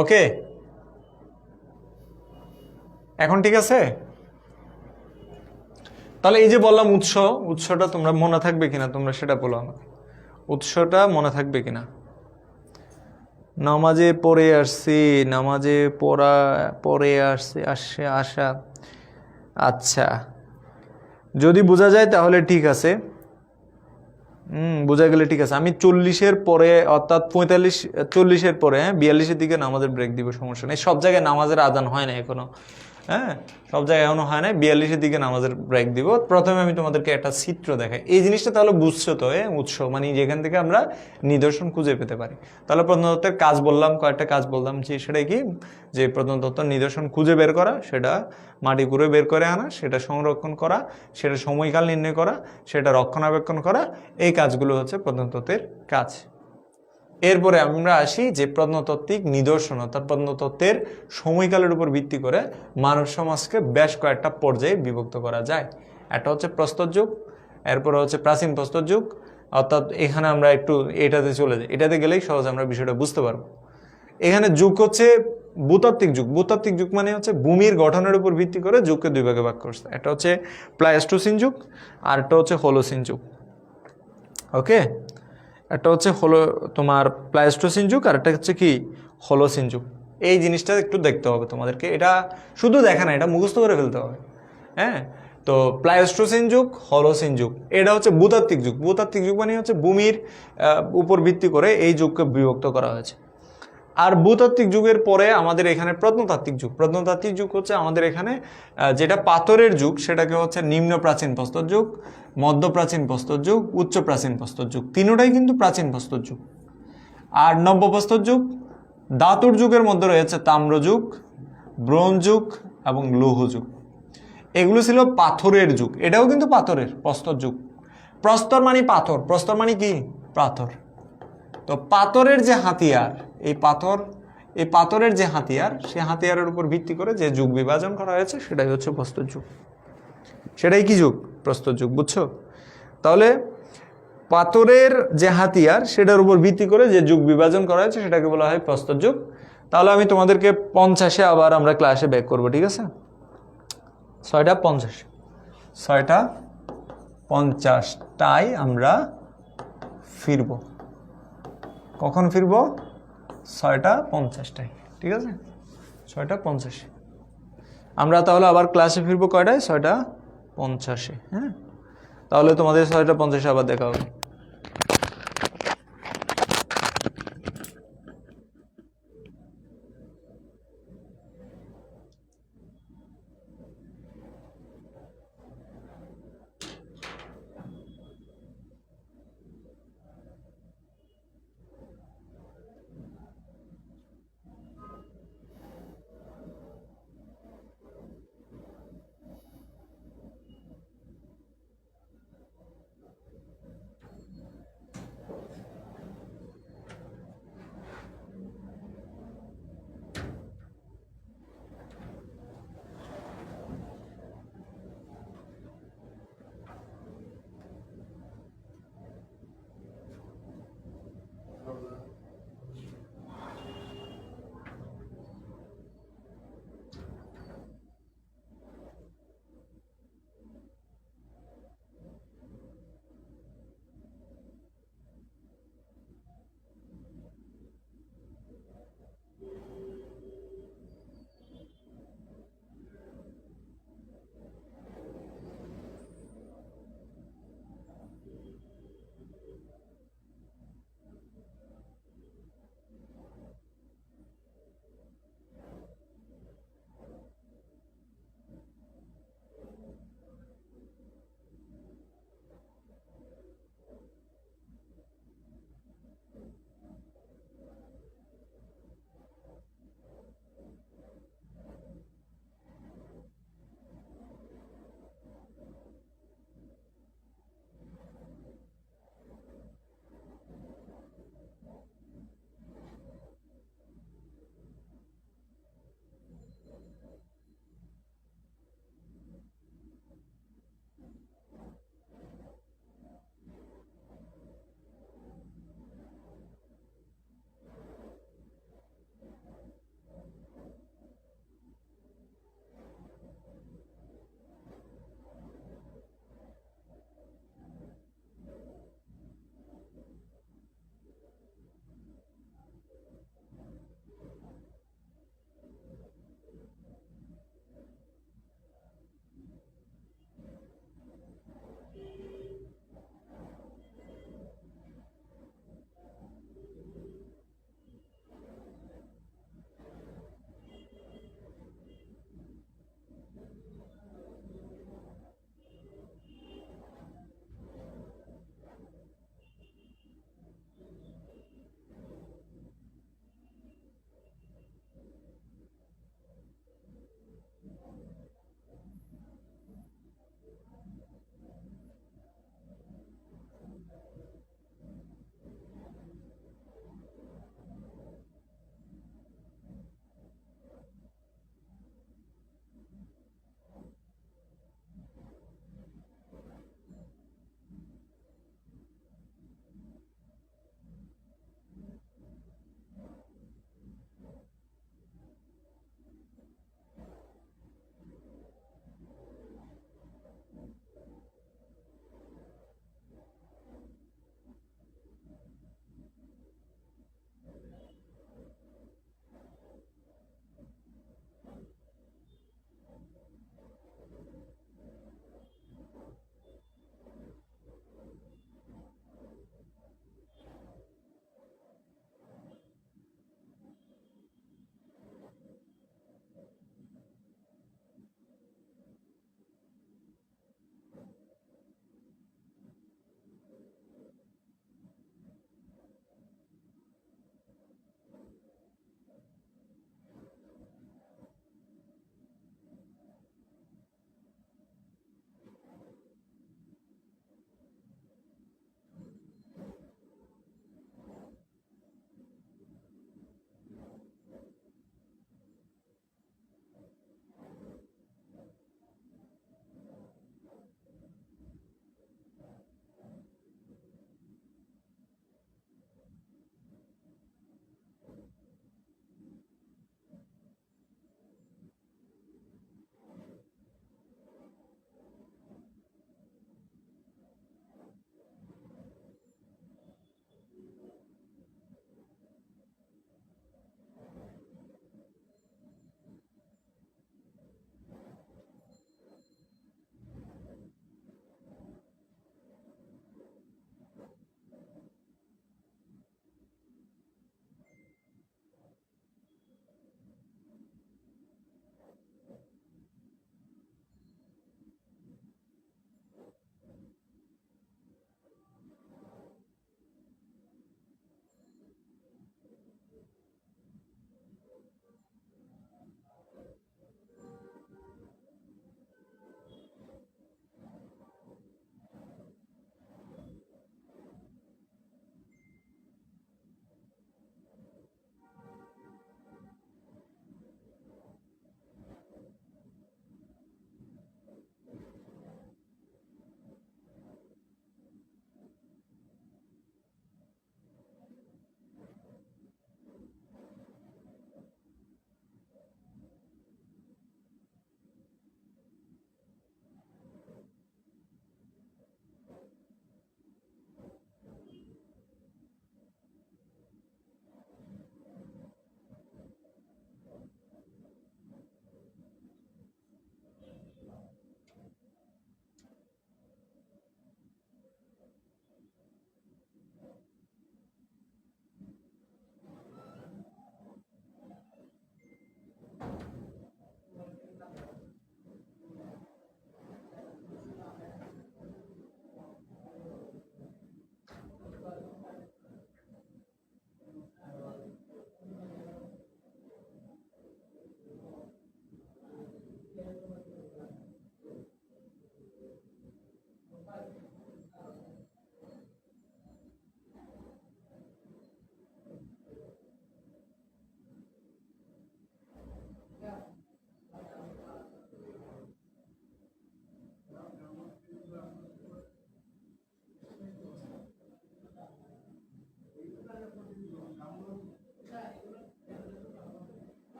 ওকে, এখন ঠিক আছে? তাহলে এই যে বললাম উৎসটা তোমরা মনে থাকবে কিনা তোমরা সেটা বলো আমাকে। উৎসটা মনে থাকবে কিনা? নামাজে পড়ে আসছি, নামাজে পড়ে আসা। আচ্ছা, যদি বোঝা যায় তাহলে ঠিক আছে। বোঝা গেলে ঠিক আছে। আমি 40-এর পরে অর্থাৎ 40-এর পরে 42-এর দিকে নামাজের ব্রেক দিব, সমস্যা নেই। সব জায়গায় নামাজের আজান হয় না এখনো। হ্যাঁ, সব জায়গায় এখনো হয় না। 42-এর দিকে নামাজের ব্রেক দিব। প্রথমে আমি তোমাদেরকে একটা চিত্র দেখাই। এই জিনিসটা তাহলে বুঝছো তো? উৎস মানে যেখান থেকে আমরা নিদর্শন খুঁজে পেতে পারি। তাহলে প্রত্নতত্ত্বের কাজ বললাম, কয়েকটা কাজ বললাম, যে সেটাই কি, যে প্রত্নতত্ত্বের নিদর্শন খুঁজে বের করা, সেটা মাটি খুঁড়ে বের করে আনা, সেটা সংরক্ষণ করা, সেটা সময়কাল নির্ণয় করা, সেটা রক্ষণাবেক্ষণ করা, এই কাজগুলো হচ্ছে প্রত্নতত্ত্বের কাজ। এরপরে আমরা আসি যে প্রত্নতাত্ত্বিক নিদর্শন অর্থাৎ প্রত্নতত্ত্বের সময়কালের উপর ভিত্তি করে মানব সমাজকে বেশ কয়েকটা পর্যায়ে বিভক্ত করা যায়। একটা হচ্ছে প্রস্তর যুগ, এরপরে হচ্ছে প্রাচীন প্রস্তর যুগ। অর্থাৎ এখানে আমরা একটু এটাতে চলে যাই, এটাতে গেলেই সহজে আমরা বিষয়টা বুঝতে পারবো। এখানে যুগ হচ্ছে ভূতাত্ত্বিক যুগ। ভূতাত্ত্বিক যুগ মানে হচ্ছে ভূমির গঠনের উপর ভিত্তি করে যুগকে দুই ভাগে ভাগ করছে। একটা হচ্ছে প্লাইস্টোসিন যুগ আর একটা হচ্ছে হোলোসিন যুগ। ওকে, একটা হচ্ছে তোমার প্লাইস্টোসিন যুগ আর একটা হচ্ছে কি হোলোসিন যুগ। এই জিনিসটা একটু দেখতে হবে তোমাদেরকে, এটা শুধু দেখা না, এটা মুখস্থ করে ফেলতে হবে। হ্যাঁ, তো প্লাইস্টোসিন যুগ, হোলোসিন যুগ, এটা হচ্ছে ভূতাত্ত্বিক যুগ। ভূতাত্ত্বিক যুগ মানে হচ্ছে ভূমির উপর ভিত্তি করে এই যুগকে বিভক্ত করা হয়েছে। আর ভূতাত্ত্বিক যুগের পরে আমাদের এখানে প্রত্নতাত্ত্বিক যুগ। প্রত্নতাত্ত্বিক যুগ হচ্ছে আমাদের এখানে যেটা পাথরের যুগ, সেটাকে হচ্ছে নিম্ন প্রাচীন প্রস্তর যুগ, মধ্য প্রাচীন প্রস্তর যুগ, উচ্চ প্রাচীন প্রস্তর যুগ, তিনটাই কিন্তু প্রাচীন প্রস্তর যুগ। আর নব্য প্রস্তর যুগ, ধাতুর যুগের মধ্যে রয়েছে তাম্র যুগ, ব্রোঞ্জ যুগ এবং লৌহ যুগ। এগুলো ছিল পাথরের যুগ, এটাও কিন্তু পাথরের প্রস্তর যুগ। প্রস্তর মানে পাথর, প্রস্তর মানে কি পাথর। তো পাথরের যে হাতিয়ার, এই পাথরের যে হাতিয়ার, সেই হাতিয়ারের উপর ভিত্তি করে যে যুগ বিভাজন করা হয়েছে সেটাই হচ্ছে প্রস্তর যুগ। সেটাই কি যুগ? প্রস্তর যুগ। বুঝছো? তাহলে পাথরের যে হাতিয়ার সেটার উপর ভিত্তি করে যে যুগ বিভাজন করা হয়েছে সেটাকে বলা হয় প্রস্তর যুগ। তাহলে আমি তোমাদেরকে 50-এ আবার আমরা ক্লাসে ব্যাক করবো, ঠিক আছে? 6টা 50, 6টা 50টায় আমরা ফিরবো। কখন ফিরবো? 6টা 50টায়, ঠিক আছে? 6টা 50। আমরা তাহলে আবার ক্লাসে ফিরবো কয়টায়? 6টা 50-এ। হ্যাঁ, তাহলে তোমাদের 6টা 50-এ আবার দেখা হবে।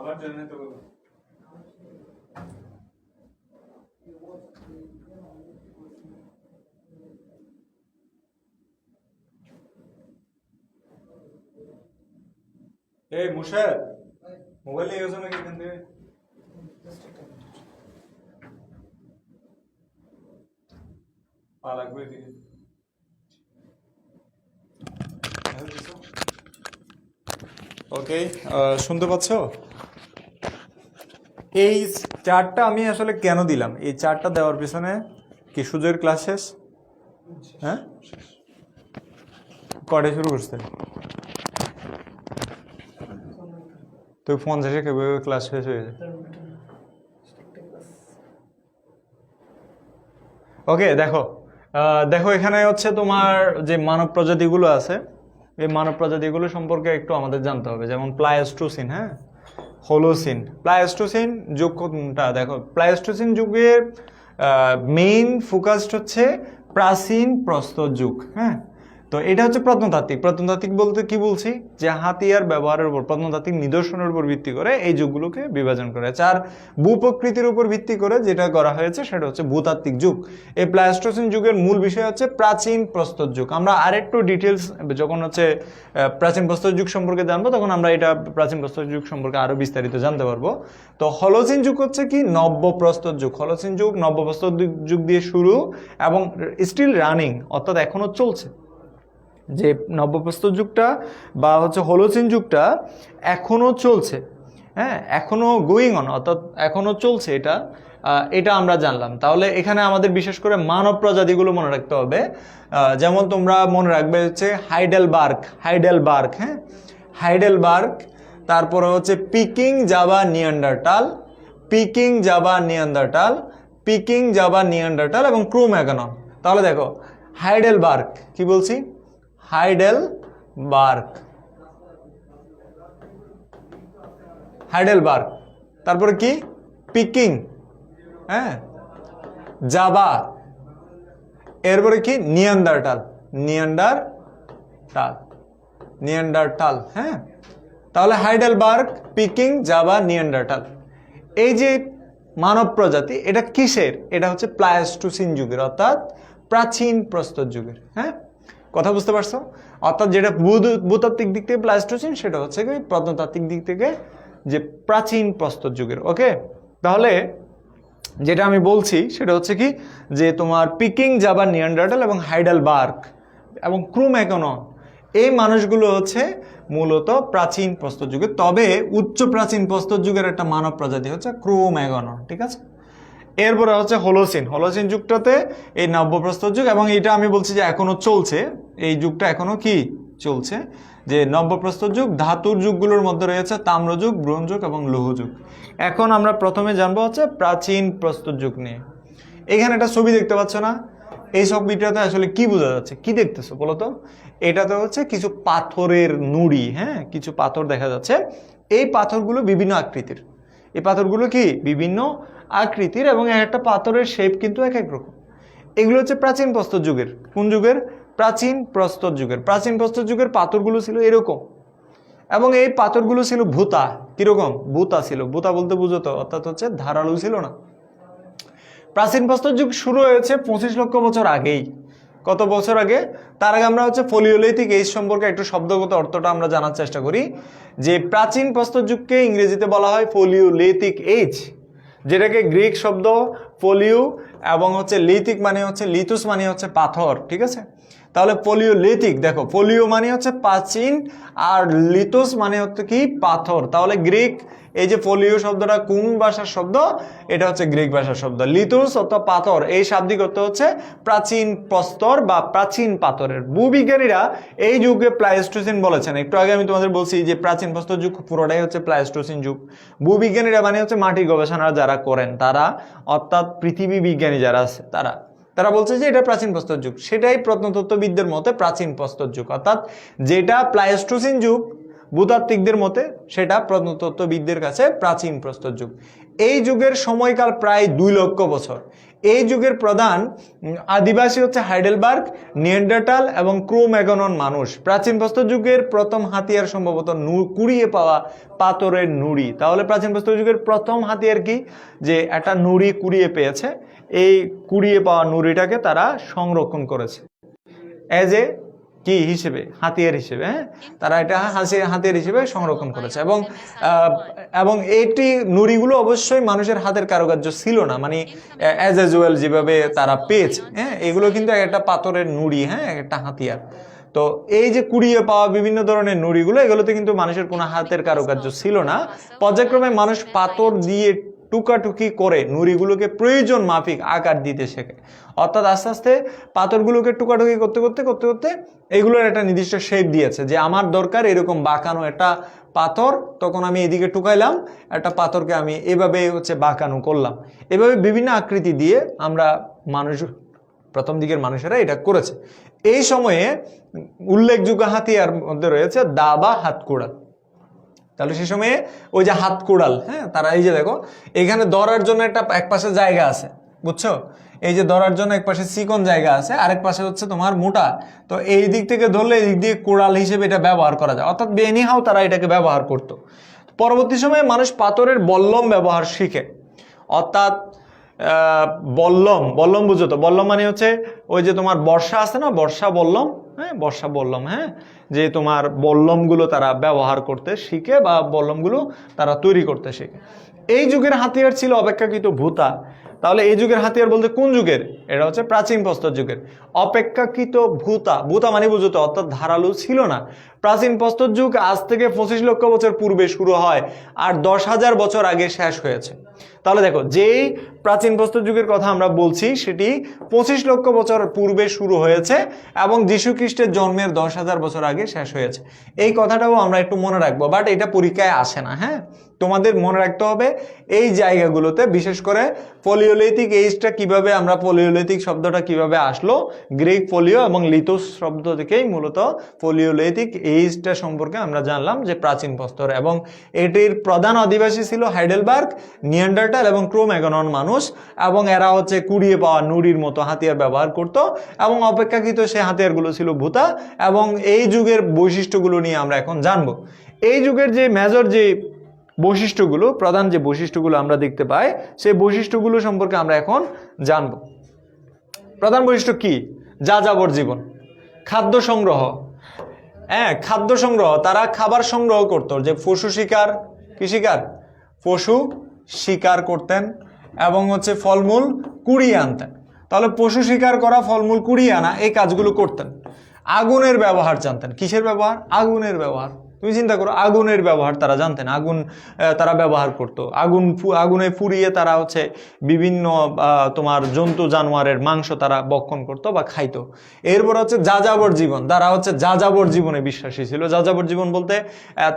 এই মুশাদ মোবাইল নিয়ে গেছো নাকি এখান থেকে? পা লাগবে এদিকে। ওকে, শুনতে পাচ্ছ? এই চার্টটা আমি আসলে কেন দিলাম? এই চার্টটা দেওয়ার পিছনে কি সুজয়ের ক্লাস শেষ? হ্যাঁ, কটায় শুরু করছে? তো ফোন শেষে কিভাবে ক্লাস শেষ হয়ে যায়? ওকে, দেখো দেখো এখানে হচ্ছে তোমার যে মানব প্রজাতিগুলো আছে, এই মানব প্রজাতিগুলো সম্পর্কে একটু আমাদের জানতে হবে। যেমন প্লাইস্টোসিন, হ্যাঁ, হোলোসিন। প্লাইস্টোসিন যুগ কোনটা? দেখো, প্লাইস্টোসিন যুগের মেইন ফোকাসড হচ্ছে প্রাচীন প্রস্তর যুগ। হ্যাঁ, তো এটা হচ্ছে প্রত্নতাত্ত্বিক। প্রত্নতাত্ত্বিক বলতে কি বলছি? যে হাতিয়ার ব্যবহারের উপর, প্রত্নতাত্ত্বিক নিদর্শনের উপর ভিত্তি করে এই যুগগুলোকে বিভাজন করে। আর ভূপ্রকৃতির উপর ভিত্তি করে যেটা করা হয়েছে সেটা হচ্ছে ভূতাত্ত্বিক যুগ। এই প্লাইস্টোসিন যুগের মূল বিষয় হচ্ছে প্রাচীন প্রস্তর যুগ। আমরা আরেকটু ডিটেলস যখন হচ্ছে প্রাচীন প্রস্তর যুগ সম্পর্কে জানবো, তখন আমরা এটা প্রাচীন প্রস্তর যুগ সম্পর্কে আরো বিস্তারিত জানতে পারবো। তো হলোসিন যুগ হচ্ছে কি? নব্য প্রস্তর যুগ। হলোসিন যুগ নব্য প্রস্তর যুগ দিয়ে শুরু এবং স্টিল রানিং, অর্থাৎ এখনো চলছে। যে নব্যপ্রস্তর যুগটা বা হচ্ছে হোলোসিন যুগটা এখনো চলছে, হ্যাঁ, এখনো গোয়িং অন, অর্থাৎ এখনো চলছে। এটা আমরা জানলাম। তাহলে এখানে আমাদের বিশেষ করে মানব প্রজাতিগুলো মনে রাখতে হবে। যেমন তোমরা মনে রাখবে হচ্ছে হাইডেলবার্গ, হ্যাঁ, হাইডেলবার্গ। তারপরে হচ্ছে পিকিং জাভা নিয়ান্ডারটাল, এবং ক্রো-ম্যাগনন। তাহলে দেখো, হাইডেলবার্গ কি বলছি? হাইডেলবার্গ, তারপরে কি? পিকিং, হ্যাঁ, জাভা, এরপরে কি? নিয়ান্ডারটাল, হ্যাঁ। তাহলে হাইডেলবার্গ, পিকিং, জাভা, নিয়ান্ডারটাল, এই যে মানব প্রজাতি, এটা কিসের? এটা হচ্ছে প্লাইস্টোসিন যুগের, অর্থাৎ প্রাচীন প্রস্তর যুগের। হ্যাঁ, কথা বুঝতে পারছো? অর্থাৎ যেটা ভূতাত্ত্বিক দিক থেকে প্লাইস্টোসিন, সেটা হচ্ছে কি প্রত্নতাত্ত্বিক দিক থেকে যে প্রাচীন প্রস্তর যুগের। ওকে, তাহলে যেটা আমি বলছি সেটা হচ্ছে কি, যে তোমার পিকিং, জাভা, নিয়ান্ডারটাল এবং হাইডেলবার্গ এবং ক্রো-ম্যাগনন, এই মানুষগুলো হচ্ছে মূলত প্রাচীন প্রস্তর যুগের। তবে উচ্চ প্রাচীন প্রস্তর যুগের একটা মানব প্রজাতি হচ্ছে ক্রো-ম্যাগনন, ঠিক আছে। এরপরে হচ্ছে হোলোসিন যুগটাতে এই নব্যপ্রস্তর যুগ, এবং এটা আমি বলছি যে এখনো চলছে। এই যুগটা এখনো কি চলছে? যে নব্যপ্রস্তর যুগ। ধাতুর যুগগুলোর মধ্যে রয়েছে তাম্রযুগ, ব্রোঞ্জ যুগ এবং লৌহ যুগ। এখন আমরা প্রথমে জানবো হচ্ছে প্রাচীন প্রস্তর যুগ নিয়ে। এখানে একটা ছবি দেখতে পাচ্ছ না? এই ছবিটাতে আসলে কি বোঝা যাচ্ছে? কি দেখতেছো বলো তো? এটাতে হচ্ছে কিছু পাথরের নুড়ি, হ্যাঁ, কিছু পাথর দেখা যাচ্ছে। এই পাথরগুলো বিভিন্ন আকৃতির। এই পাথরগুলো কি বিভিন্ন আকৃতির, এবং একটা পাথরের শেপ কিন্তু এক এক রকম। এগুলো হচ্ছে প্রাচীন প্রস্তর যুগের। কোন যুগের? প্রাচীন প্রস্তর যুগের। প্রাচীন প্রস্তর যুগের পাথরগুলো ছিল এরকম, এবং এই পাথরগুলো ছিল ভূতা। কিরকম? ভূতা ছিল। ভূতা বলতে বুঝো তো, অর্থাৎ হচ্ছে ধারালু ছিল না। প্রাচীন প্রস্তর যুগ শুরু হয়েছে 25 লক্ষ বছর আগেই। কত বছর আগে? তার আগে আমরা হচ্ছে ফোলিওলিথিক এজ সম্পর্কে একটু শব্দগত অর্থটা আমরা জানার চেষ্টা করি। যে প্রাচীন প্রস্তর যুগকে ইংরেজিতে বলা হয় ফোলিওলিথিক এজ, যেটাকে গ্রিক শব্দ ফোলিও এবং হচ্ছে লিথিক মানে হচ্ছে লিথুস মানে হচ্ছে পাথর, ঠিক আছে। তাহলে ফোলিওলিথিক, দেখো, ফোলিও মানে হচ্ছে প্রাচীন আর লিথুস মানে হচ্ছে কি পাথর। তাহলে গ্রিক, এই যে ফোলিও শব্দটা কোন ভাষার শব্দ? এটা হচ্ছে গ্রিক ভাষার শব্দ। লিথুস অথবা পাথর, এই শাব্দিক অর্থ হচ্ছে প্রাচীন প্রস্তর বা প্রাচীন পাথরের। ভূবিজ্ঞানীরা এই যুগে প্লাইস্টোসিন বলেছেন। একটু আগে আমি তোমাদের বলছি যে প্রাচীন প্রস্তর যুগ পুরোটাই হচ্ছে প্লাইস্টোসিন যুগ। ভূবিজ্ঞানীরা মানে হচ্ছে মাটির গবেষণা যারা করেন তারা, অর্থাৎ পৃথিবী বিজ্ঞানী যারা আছে তারা বলছে যে এটা প্রাচীন প্রস্তর যুগ। সেটাই প্রত্নতত্ত্ববিদদের মতে প্রাচীন প্রস্তর যুগ, অর্থাৎ যেটা প্লাইস্টোসিন যুগ ভূতাত্ত্বিকদের মতে, সেটা প্রত্নতত্ত্ববিদদের কাছে প্রাচীন প্রস্তর যুগ। এই যুগের সময়কাল প্রায় 2 লক্ষ বছর। এই যুগের প্রধান আদিবাসী হচ্ছে হাইডেলবার্গ, নিয়ান্ডারটাল এবং ক্রো ম্যাগনন মানুষ। প্রাচীন প্রস্তর যুগের প্রথম হাতিয়ার সম্ভবত কুড়িয়ে পাওয়া পাথরের নুড়ি। তাহলে প্রাচীন প্রস্তর যুগের প্রথম হাতিয়ার কি, যে একটা নুড়ি কুড়িয়ে পেয়েছে, এই কুড়িয়ে পাওয়া নুড়িটাকে তারা সংরক্ষণ করেছে এজ এ কি হিসেবে, হাতিয়ার হিসেবে। হ্যাঁ, তারা এটা হাতিয়ার হিসেবে সংরক্ষণ করেছে। এবং এইটি নুড়িগুলো অবশ্যই মানুষের হাতের কারুকার্য ছিল না, মানে অ্যাজ ইউজুয়াল যেভাবে তারা পেয়েছে। হ্যাঁ, এগুলো কিন্তু একটা পাথরের নুড়ি, হ্যাঁ, একটা হাতিয়ার। তো এই যে কুড়িয়ে পাওয়া বিভিন্ন ধরনের নুড়িগুলো, এগুলোতে কিন্তু মানুষের কোনো হাতের কারুকার্য ছিল না। পর্যায়ক্রমে মানুষ পাথর দিয়ে টুকাটুকি করে নুড়িগুলোকে প্রয়োজন মাফিক আকার দিতে শেখে। অর্থাৎ আস্তে আস্তে পাথরগুলোকে টুকাটুকি করতে করতে করতে করতে এগুলোর একটা নির্দিষ্ট শেপ দিয়েছে, যে আমার দরকার এরকম বাঁকানো একটা পাথর, তখন আমি এদিকে টুকাইলাম একটা পাথরকে, আমি এভাবে হচ্ছে বাঁকানো করলাম। এভাবে বিভিন্ন আকৃতি দিয়ে আমরা মানুষ, প্রথম দিকের মানুষেরা এটা করেছে। এই সময়ে উল্লেখযোগ্য হাতিয়ার মধ্যে রয়েছে দা বা হাতকুড়াল। তাহলে সে সময়ে ওই যে হাত কোড়াল, হ্যাঁ, তারা এই যে দেখো এখানে ধরার জন্য একটা এক পাশে জায়গা আছে, বুঝছো, এই যে ধরার জন্য এক পাশে চিকন জায়গা আছে, আরেক পাশে হচ্ছে তোমার মোটা। তো এই দিক থেকে ধরলে এই দিক দিয়ে কোড়াল হিসেবে এটা ব্যবহার করা যায়, অর্থাৎ এনিহাও তারা এটাকে ব্যবহার করত। পরবর্তী সময়ে মানুষ পাথরের বল্লম ব্যবহার শিখে, অর্থাৎ বল্লম বুঝো তো, বল্লম মানে হচ্ছে ওই যে তোমার বর্ষা আছে না, বর্ষা বল্লম, হ্যাঁ, বর্ষা বল্লম, হ্যাঁ, যে তোমার বল্লমগুলো তারা ব্যবহার করতে শিখে বা বল্লমগুলো তারা তৈরি করতে শিখে। এই যুগের হাতিয়ার ছিল অপেক্ষাকৃত ভূতা। তাহলে এই যুগের হাতিয়ার বলতে কোন যুগের, এটা হচ্ছে প্রাচীন প্রস্তর যুগের। অপেক্ষাকৃত ভূতা, ভূতা মানে বুঝো তো, অর্থাৎ ধারালো ছিল না। প্রাচীন প্রস্তর যুগ আজ থেকে 25 লক্ষ বছর পূর্বে শুরু হয় আর 10,000 বছর আগে শেষ হয়েছে। তাহলে দেখো, যেই প্রাচীন প্রস্তর যুগের কথা আমরা বলছি সেটি 25 লক্ষ বছর পূর্বে শুরু হয়েছে এবং যীশু খ্রিস্টের জন্মের 10,000 বছর আগে শেষ হয়েছে। এই কথাটাও আমরা একটু মনে রাখবো, বাট এটা পরীক্ষায় আসে না। হ্যাঁ, তোমাদের মনে রাখতে হবে এই জায়গাগুলোতে, বিশেষ করে পলিওলিথিক এজটা কিভাবে, আমরা পলিওলিথিক শব্দটা কিভাবে আসলো, গ্রিক পলিও এবং লিথোস শব্দ থেকেই মূলত পলিওলিথিক এজটা সম্পর্কে আমরা জানলাম যে প্রাচীন প্রস্তর। এবং এটির প্রধান অধিবাসী ছিল হাইডেলবার্গ, নিয়ান্ডারটাল এবং ক্রো ম্যাগনন মানুষ, এবং এরা হচ্ছে কুড়িয়ে পাওয়া নুড়ির মতো হাতিয়ার ব্যবহার করত এবং অপেক্ষাকৃত সেই হাতিয়ারগুলো ছিল ভূতা। এবং এই যুগের বৈশিষ্ট্যগুলো নিয়ে আমরা এখন জানবো। এই যুগের যে মেজর যে বৈশিষ্ট্যগুলো, প্রধান যে বৈশিষ্ট্যগুলো আমরা দেখতে পাই, সেই বৈশিষ্ট্যগুলো সম্পর্কে আমরা এখন জানব। প্রধান বৈশিষ্ট্য কি? যাযাবর জীবন, খাদ্য সংগ্রহ। হ্যাঁ, খাদ্য সংগ্রহ, তারা খাবার সংগ্রহ করত, যে পশু শিকার, কি শিকার, পশু শিকার করতেন এবং হচ্ছে ফলমূল কুড়িয়ে আনতেন। তাহলে পশু শিকার করা, ফলমূল কুড়িয়ে আনা, এই কাজগুলো করতেন। আগুনের ব্যবহার জানতেন। কিসের ব্যবহার? আগুনের ব্যবহার। তুমি চিন্তা করো, আগুনের ব্যবহার তারা জানতেন, আগুন তারা ব্যবহার করত। আগুনে পুড়িয়ে তারা হচ্ছে বিভিন্ন তোমার জন্তু জানোয়ারের মাংস তারা ভক্ষণ করতো বা খাইতো। এরপর হচ্ছে যাযাবর জীবন, তারা হচ্ছে যাযাবর জীবনে বিশ্বাসী ছিল। যাযাবর জীবন বলতে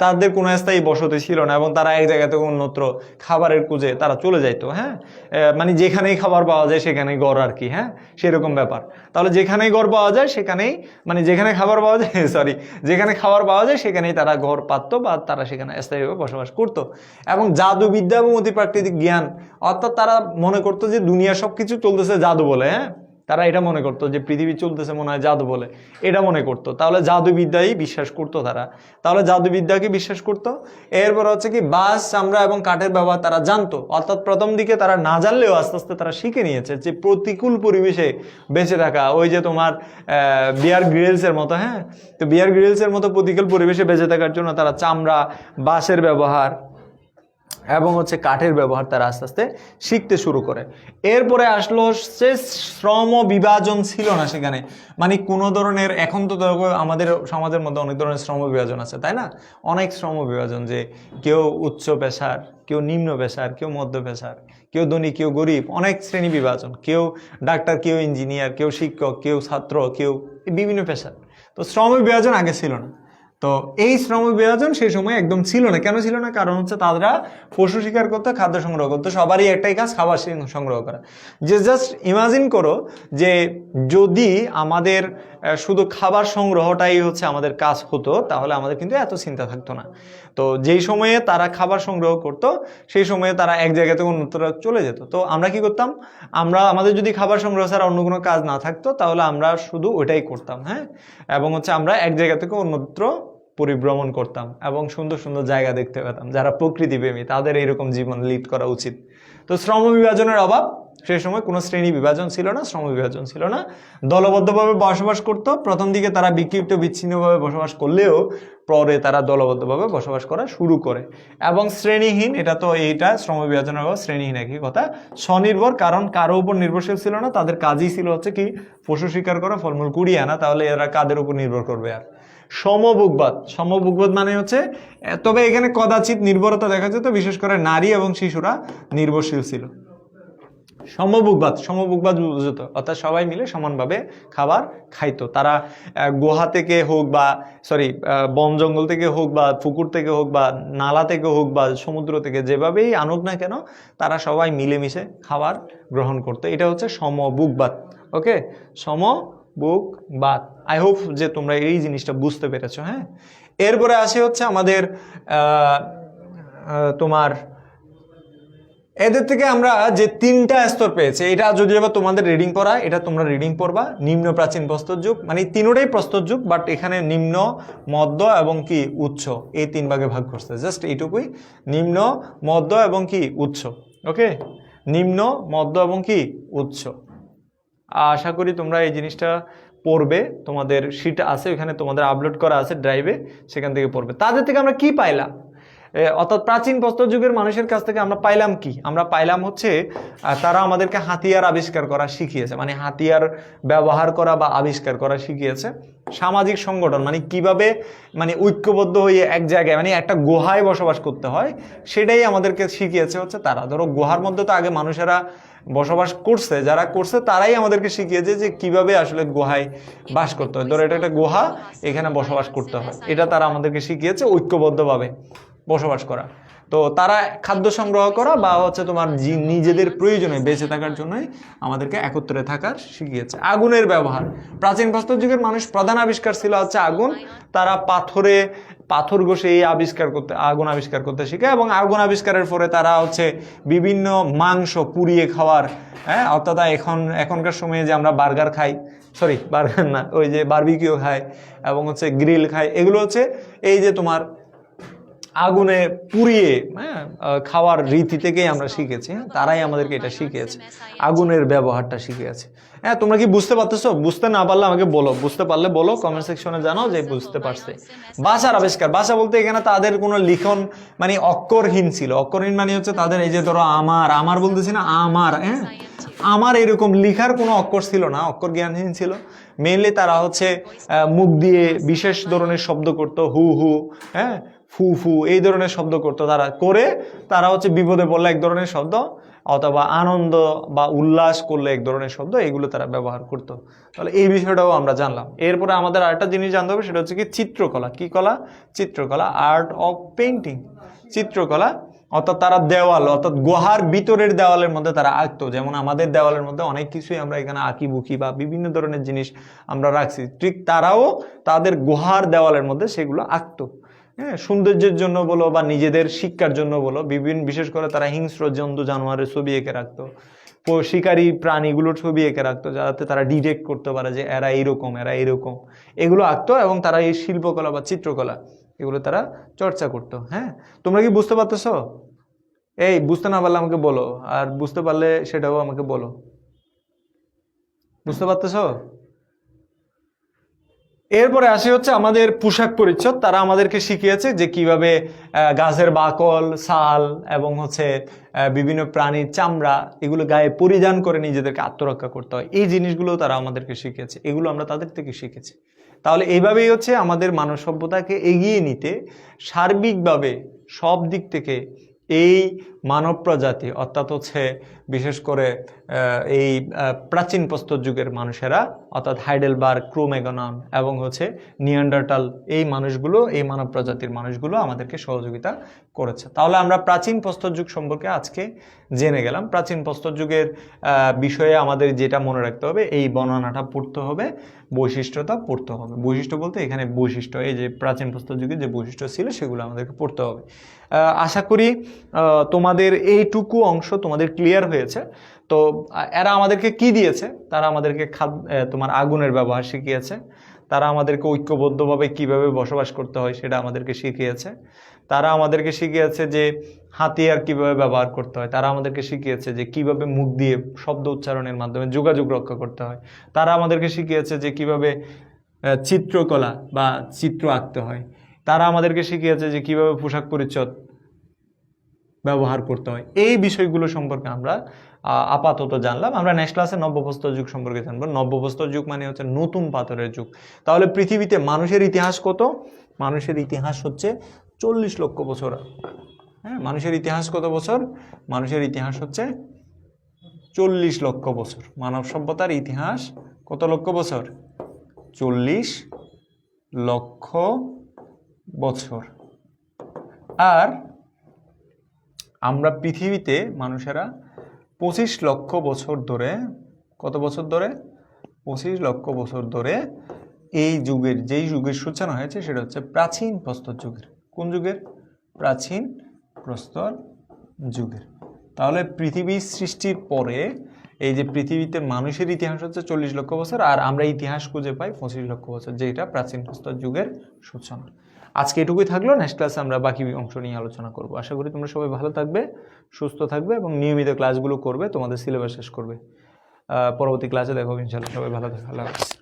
তাদের কোনো স্থায়ী বসতি ছিল না এবং তারা এক জায়গা থেকে অন্যত্র খাবারের খুঁজে তারা চলে যাইতো। হ্যাঁ, মানে যেখানেই খাবার পাওয়া যায় সেখানেই গড় আর কি। হ্যাঁ, সেরকম ব্যাপার। তাহলে যেখানেই গড় পাওয়া যায় সেখানেই, মানে যেখানে খাবার পাওয়া যায়, যেখানে খাবার পাওয়া যায় সেখানেই তারা ঘর পাততো বা তারা সেখানে স্থায়ীভাবে বসবাস করতো। এবং জাদুবিদ্যা এবং অতিপ্রাকৃতিক জ্ঞান, অর্থাৎ তারা মনে করতো যে দুনিয়া সবকিছু চলতেছে জাদু বলে। হ্যাঁ, তারা এটা মনে করতো যে পৃথিবী চলতেছে মনে হয় জাদু বলে, এটা মনে করতো। তাহলে জাদুবিদ্যাই বিশ্বাস করতো তারা। তাহলে জাদুবিদ্যাকে বিশ্বাস করতো। এরপর হচ্ছে কি, বাঁশ, চামড়া এবং কাঠের ব্যবহার তারা জানতো। অর্থাৎ প্রথম দিকে তারা না জানলেও আস্তে আস্তে তারা শিখে নিয়েছে যে প্রতিকূল পরিবেশে বেঁচে থাকা। ওই যে তোমার বিয়ার গ্রিলসের মতো, হ্যাঁ, তো বিয়ার গ্রিলসের মতো প্রতিকূল পরিবেশে বেঁচে থাকার জন্য তারা চামড়া, বাঁশের ব্যবহার এবং হচ্ছে কাঠের ব্যবহার তারা আস্তে আস্তে শিখতে শুরু করে। এরপরে আসলো সে শ্রম বিভাজন ছিল না সেখানে, মানে কোনো ধরনের, এখন তো আমাদের সমাজের মধ্যে অনেক ধরনের শ্রম বিভাজন আছে, তাই না? অনেক শ্রম বিভাজন, যে কেউ উচ্চ পেশার, কেউ নিম্ন পেশার, কেউ মধ্য পেশার, কেউ ধনী, কেউ গরিব, অনেক শ্রেণী বিভাজন, কেউ ডাক্তার, কেউ ইঞ্জিনিয়ার, কেউ শিক্ষক, কেউ ছাত্র, কেউ বিভিন্ন পেশার। তো শ্রম বিভাজন আগে ছিল না। তো এই শ্রম বিভাজন সেই সময় একদম ছিল না। কেন ছিল না? কারণ হচ্ছে তারা পশু শিকার করতো, খাদ্য সংগ্রহ করতো। সবারই একটাই কাজ, খাবার সংগ্রহ করা। যে জাস্ট ইমাজিন করো যে যদি আমাদের শুধু খাবার সংগ্রহটাই হচ্ছে আমাদের কাজ হতো, তাহলে আমাদের কিন্তু এত চিন্তা থাকতো না। তো যেই সময়ে তারা খাবার সংগ্রহ করত, সেই সময়ে তারা এক জায়গা থেকে অন্যত্র চলে যেত। তো আমরা কি করতাম, আমাদের যদি খাবার সংগ্রহ ছাড়া অন্য কোনো কাজ না থাকতো, তাহলে আমরা শুধু ওইটাই করতাম। হ্যাঁ, এবং হচ্ছে আমরা এক জায়গা থেকে অন্যত্র পরিভ্রমণ করতাম এবং সুন্দর সুন্দর জায়গা দেখতে পেতাম। যারা প্রকৃতিপ্রেমী তাদের এরকম জীবন লিড করা উচিত। তো শ্রম বিভাজনের অভাব, সেই সময় কোনো শ্রেণী বিভাজন ছিল না, শ্রম বিভাজন ছিল না, দলবদ্ধভাবে বসবাস করতো। প্রথম দিকে তারা বিক্ষিপ্ত বিচ্ছিন্নভাবে বসবাস করলেও পরে তারা দলবদ্ধভাবে বসবাস করা শুরু করে। এবং শ্রেণীহীন, এটা তো এইটা শ্রম বিভাজনের অভাব, শ্রেণীহীন একই কথা। স্বনির্ভর, কারণ কারো উপর নির্ভরশীল ছিল না, তাদের কাজই ছিল হচ্ছে কি পশু শিকার করা, ফলমূল কুড়িয়ে আনা, তাহলে এরা কাদের উপর নির্ভর করবে আর। সমভোগবাদ, সমভোগবাদ মানে হচ্ছে, তবে এখানে কদাচিৎ নির্ভরতা দেখা যেত, বিশেষ করে নারী এবং শিশুরা নির্ভরশীল ছিল। সমভোগবাদ, সমভোগবাদ বুঝতো, অর্থাৎ সবাই মিলে সমানভাবে খাবার খাইতো। তারা গুহা থেকে হোক বা বন জঙ্গল থেকে হোক বা পুকুর থেকে হোক বা নালা থেকে হোক বা সমুদ্র থেকে, যেভাবেই আনুক না কেন, তারা সবাই মিলেমিশে খাবার গ্রহণ করতো। এটা হচ্ছে সমভোগবাদ। ওকে, সমভোগবাদ। আই হোপ যে তোমরা এই জিনিসটা বুঝতে পেরেছো। হ্যাঁ, এরপরে আসে হচ্ছে আমাদের তোমার এদের থেকে আমরা যে তিনটা স্তর পেয়েছি, এটা যদি আবার তোমাদের রিডিং পড়া, এটা তোমরা রিডিং পড়বা। নিম্ন, প্রাচীন, প্রস্তর যুগ, মানে তিনোটাই প্রস্তর যুগ, বাট এখানে নিম্ন, মধ্য এবং কি উচ্চ, এই তিন ভাগে ভাগ করছে। জাস্ট এইটুকুই, নিম্ন, মধ্য এবং কি উচ্চ। ওকে, নিম্ন, মধ্য এবং কি উচ্চ। আশা করি তোমরা এই জিনিসটা পড়বে, তোমাদের শীট আছে ওখানে, তোমাদের আপলোড করা আছে ড্রাইভে, সেখান থেকে পড়বে। তাদের থেকে আমরা কি পাইলাম, অর্থাৎ প্রাচীন প্রস্তর যুগের মানুষের কাছ থেকে আমরা পাইলাম কি, আমরা পাইলাম হচ্ছে তারা আমাদেরকে হাতিয়ার আবিষ্কার করা শিখিয়েছে, মানে হাতিয়ার ব্যবহার করা বা আবিষ্কার করা শিখিয়েছে। সামাজিক সংগঠন, মানে কিভাবে মানে ঐক্যবদ্ধ হয়ে এক জায়গায়, মানে একটা গুহায় বসবাস করতে হয়, সেটাই আমাদেরকে শিখিয়েছে হচ্ছে তারা। ধরো গুহার মধ্যে তো আগে মানুষেরা বসবাস করছে, যারা করছে তারাই আমাদেরকে শিখিয়েছে যে কিভাবে আসলে গুহায় বাস করতে হয়। ধরো এটা একটা গুহা, এখানে বসবাস করতে হয়, এটা তারা আমাদেরকে শিখিয়েছে ঐক্যবদ্ধভাবে বসবাস করা। তো তারা খাদ্য সংগ্রহ করা বা হচ্ছে তোমার নিজেদের প্রয়োজনে বেঁচে থাকার জন্যই আমাদেরকে একত্রে থাকার শিখিয়েছে। আগুনের ব্যবহার, প্রাচীন প্রস্তর যুগের মানুষ প্রধান আবিষ্কার ছিল হচ্ছে আগুন। তারা পাথর ঘষে আগুন আবিষ্কার করতে শিখে, এবং আগুন আবিষ্কারের পরে তারা হচ্ছে বিভিন্ন মাংস পুড়িয়ে খাওয়ার, হ্যাঁ, অর্থাৎ এখনকার সময়ে যে আমরা বার্গার খাই, বার্গার না, ওই যে বারবিকিউ খাই এবং হচ্ছে গ্রিল খাই, এগুলো হচ্ছে এই যে তোমার আগুনে পুড়িয়ে খাওয়ার রীতি থেকেই আমরা শিখেছি। তারাই আমাদেরকে এটা শিখিয়েছে, আগুনের ব্যবহারটা শিখিয়েছে। হ্যাঁ, তোমরা কি বুঝতে পারতেছো? বুঝতে না পারলে আমাকে বলো, বুঝতে পারলে বলো, কমেন্ট সেকশনে জানাও যে বুঝতে পারছে। ভাষার আবিষ্কার, ভাষা বলতে এখানে তাদের কোনো লিখন মানে অক্ষরহীন ছিল। অক্ষরহীন মানে হচ্ছে তাদের এই যে ধরো আমার বলতেছি না, হ্যাঁ, আমার এরকম লিখার কোনো অক্ষর ছিল না, অক্ষর জ্ঞানহীন ছিল। মেইনলি তারা হচ্ছে মুখ দিয়ে বিশেষ ধরনের শব্দ করতো, হু হু, হ্যাঁ, ফু ফু, এই ধরনের শব্দ করতো। তারা হচ্ছে বিপদে পড়লে এক ধরনের শব্দ, অথবা আনন্দ বা উল্লাস করলে এক ধরনের শব্দ, এগুলো তারা ব্যবহার করতো। তাহলে এই বিষয়টাও আমরা জানলাম। এরপরে আমাদের আরেকটা জিনিস জানতে হবে, সেটা হচ্ছে কি চিত্রকলা। কি কলা? চিত্রকলা, আর্ট অফ পেইন্টিং, চিত্রকলা। অর্থাৎ তারা দেওয়াল, অর্থাৎ গুহার ভিতরের দেওয়ালের মধ্যে তারা আঁকতো। যেমন আমাদের দেওয়ালের মধ্যে অনেক কিছুই আমরা এখানে আঁকি বুকি বা বিভিন্ন ধরনের জিনিস আমরা রাখছি, ঠিক তারাও তাদের গুহার দেওয়ালের মধ্যে সেগুলো আঁকতো। হ্যাঁ, সৌন্দর্যের জন্য বলো বা নিজেদের শিক্ষার জন্য বলো, বিশেষ করে তারা হিংস্র জন্তু জানোয়ারের ছবি এঁকে রাখতো, শিকারী প্রাণীগুলোর ছবি এঁকে রাখতো, যাতে তারা ডিটেক্ট করতে পারে যে এরা এইরকম, এগুলো আঁকতো। এবং তারা এই শিল্পকলা বা চিত্রকলা এগুলো তারা চর্চা করতো। হ্যাঁ, তোমরা কি বুঝতে পারতেছো? এই বুঝতে না পারলে আমাকে বলো, আর বুঝতে পারলে সেটাও আমাকে বলো। বুঝতে পারতেছো? এরপরে আসি হচ্ছে আমাদের পোশাক পরিচ্ছদ। তারা আমাদেরকে শিখিয়েছে যে কিভাবে গাছের বাকল, ছাল এবং হচ্ছে বিভিন্ন প্রাণীর চামড়া, এগুলো গায়ে পরিধান করে নিজেদেরকে আত্মরক্ষা করতে হয়। এই জিনিসগুলো তারা আমাদেরকে শিখিয়েছে, এগুলো আমরা তাদের থেকে শিখেছি। তাহলে এইভাবেই হচ্ছে আমাদের মানব সভ্যতাকে এগিয়ে নিতে সার্বিকভাবে সব দিক থেকে এই মানব প্রজাতি অর্থাৎ হচ্ছে বিশেষ করে এই প্রাচীন প্রস্তর যুগের মানুষেরা অর্থাৎ হাইডেলবার্গ, ক্রোম্যাগনন এবং হচ্ছে নিয়ান্ডারটাল, এই মানুষগুলো, এই মানব প্রজাতির মানুষগুলো আমাদেরকে সহযোগিতা করেছে। তাহলে আমরা প্রাচীন প্রস্তর যুগ সম্পর্কে আজকে জেনে গেলাম। প্রাচীন প্রস্তর যুগের বিষয়ে আমাদের যেটা মনে রাখতে হবে, এই বর্ণনাটা পড়তে হবে, বৈশিষ্ট্যটা পড়তে হবে। বৈশিষ্ট্য বলতে এখানে বৈশিষ্ট্য, এই যে প্রাচীন প্রস্তর যুগে যে বৈশিষ্ট্য ছিল সেগুলো আমাদেরকে পড়তে হবে। আশা করি তোমাদের এইটুকু অংশ তোমাদের ক্লিয়ার হয়েছে। তো এরা আমাদেরকে কি দিয়েছে? তারা আমাদেরকে তোমার আগুনের ব্যবহার শিখিয়েছে, তারা আমাদেরকে ঐক্যবদ্ধভাবে কিভাবে বসবাস করতে হয় সেটা আমাদেরকে শিখিয়েছে, তারা আমাদেরকে শিখিয়েছে যে হাতিয়ার কিভাবে ব্যবহার করতে হয়, তারা আমাদেরকে শিখিয়েছে যে কিভাবে মুখ দিয়ে শব্দ উচ্চারণের মাধ্যমে যোগাযোগ রক্ষা করতে হয়, তারা আমাদেরকে শিখিয়েছে যে কিভাবে চিত্রকলা বা চিত্র আঁকতে হয়, তারা আমাদেরকে শিখিয়েছে যে কিভাবে পোশাক পরিচ্ছদ ব্যবহার করতে হয়। এই বিষয়গুলো সম্পর্কে আমরা আপাতত জানলাম। আমরা নেক্সট ক্লাসে নব্যপ্রস্তর যুগ সম্পর্কে জানবো। নব্যপ্রস্তর যুগ মানে হচ্ছে নতুন পাথরের যুগ। তাহলে পৃথিবীতে মানুষের ইতিহাস কত? মানুষের ইতিহাস হচ্ছে 40 লক্ষ বছর। হ্যাঁ, মানুষের ইতিহাস কত বছর? মানুষের ইতিহাস হচ্ছে 40 লক্ষ বছর। মানব সভ্যতার ইতিহাস কত লক্ষ বছর? 40 লক্ষ বছর। আর আমরা পৃথিবীতে মানুষেরা 25 লক্ষ বছর ধরে, কত বছর ধরে? 25 লক্ষ বছর ধরে এই যুগের, যেই যুগের সূচনা হয়েছে সেটা হচ্ছে প্রাচীন প্রস্তর যুগের। কোন যুগের? প্রাচীন প্রস্তর যুগের। তাহলে পৃথিবীর সৃষ্টির পরে এই যে পৃথিবীতে মানুষের ইতিহাস হচ্ছে 40 লক্ষ বছর, আর আমরা ইতিহাস খুঁজে পাই 25 লক্ষ বছর, যেটা প্রাচীন প্রস্তর যুগের সূচনা। আজকে এটুকুই থাকলো। নেক্সট ক্লাসে আমরা বাকি অংশ নিয়ে আলোচনা করব। আশা করি তোমরা সবাই ভালো থাকবে, সুস্থ থাকবে এবং নিয়মিত ক্লাসগুলো করবে, তোমাদের সিলেবাস শেষ করবে। পরবর্তী ক্লাসে দেখো ইনশাআল্লাহ। সবাই ভালো থাকবে। আল্লাহ হাফেজ।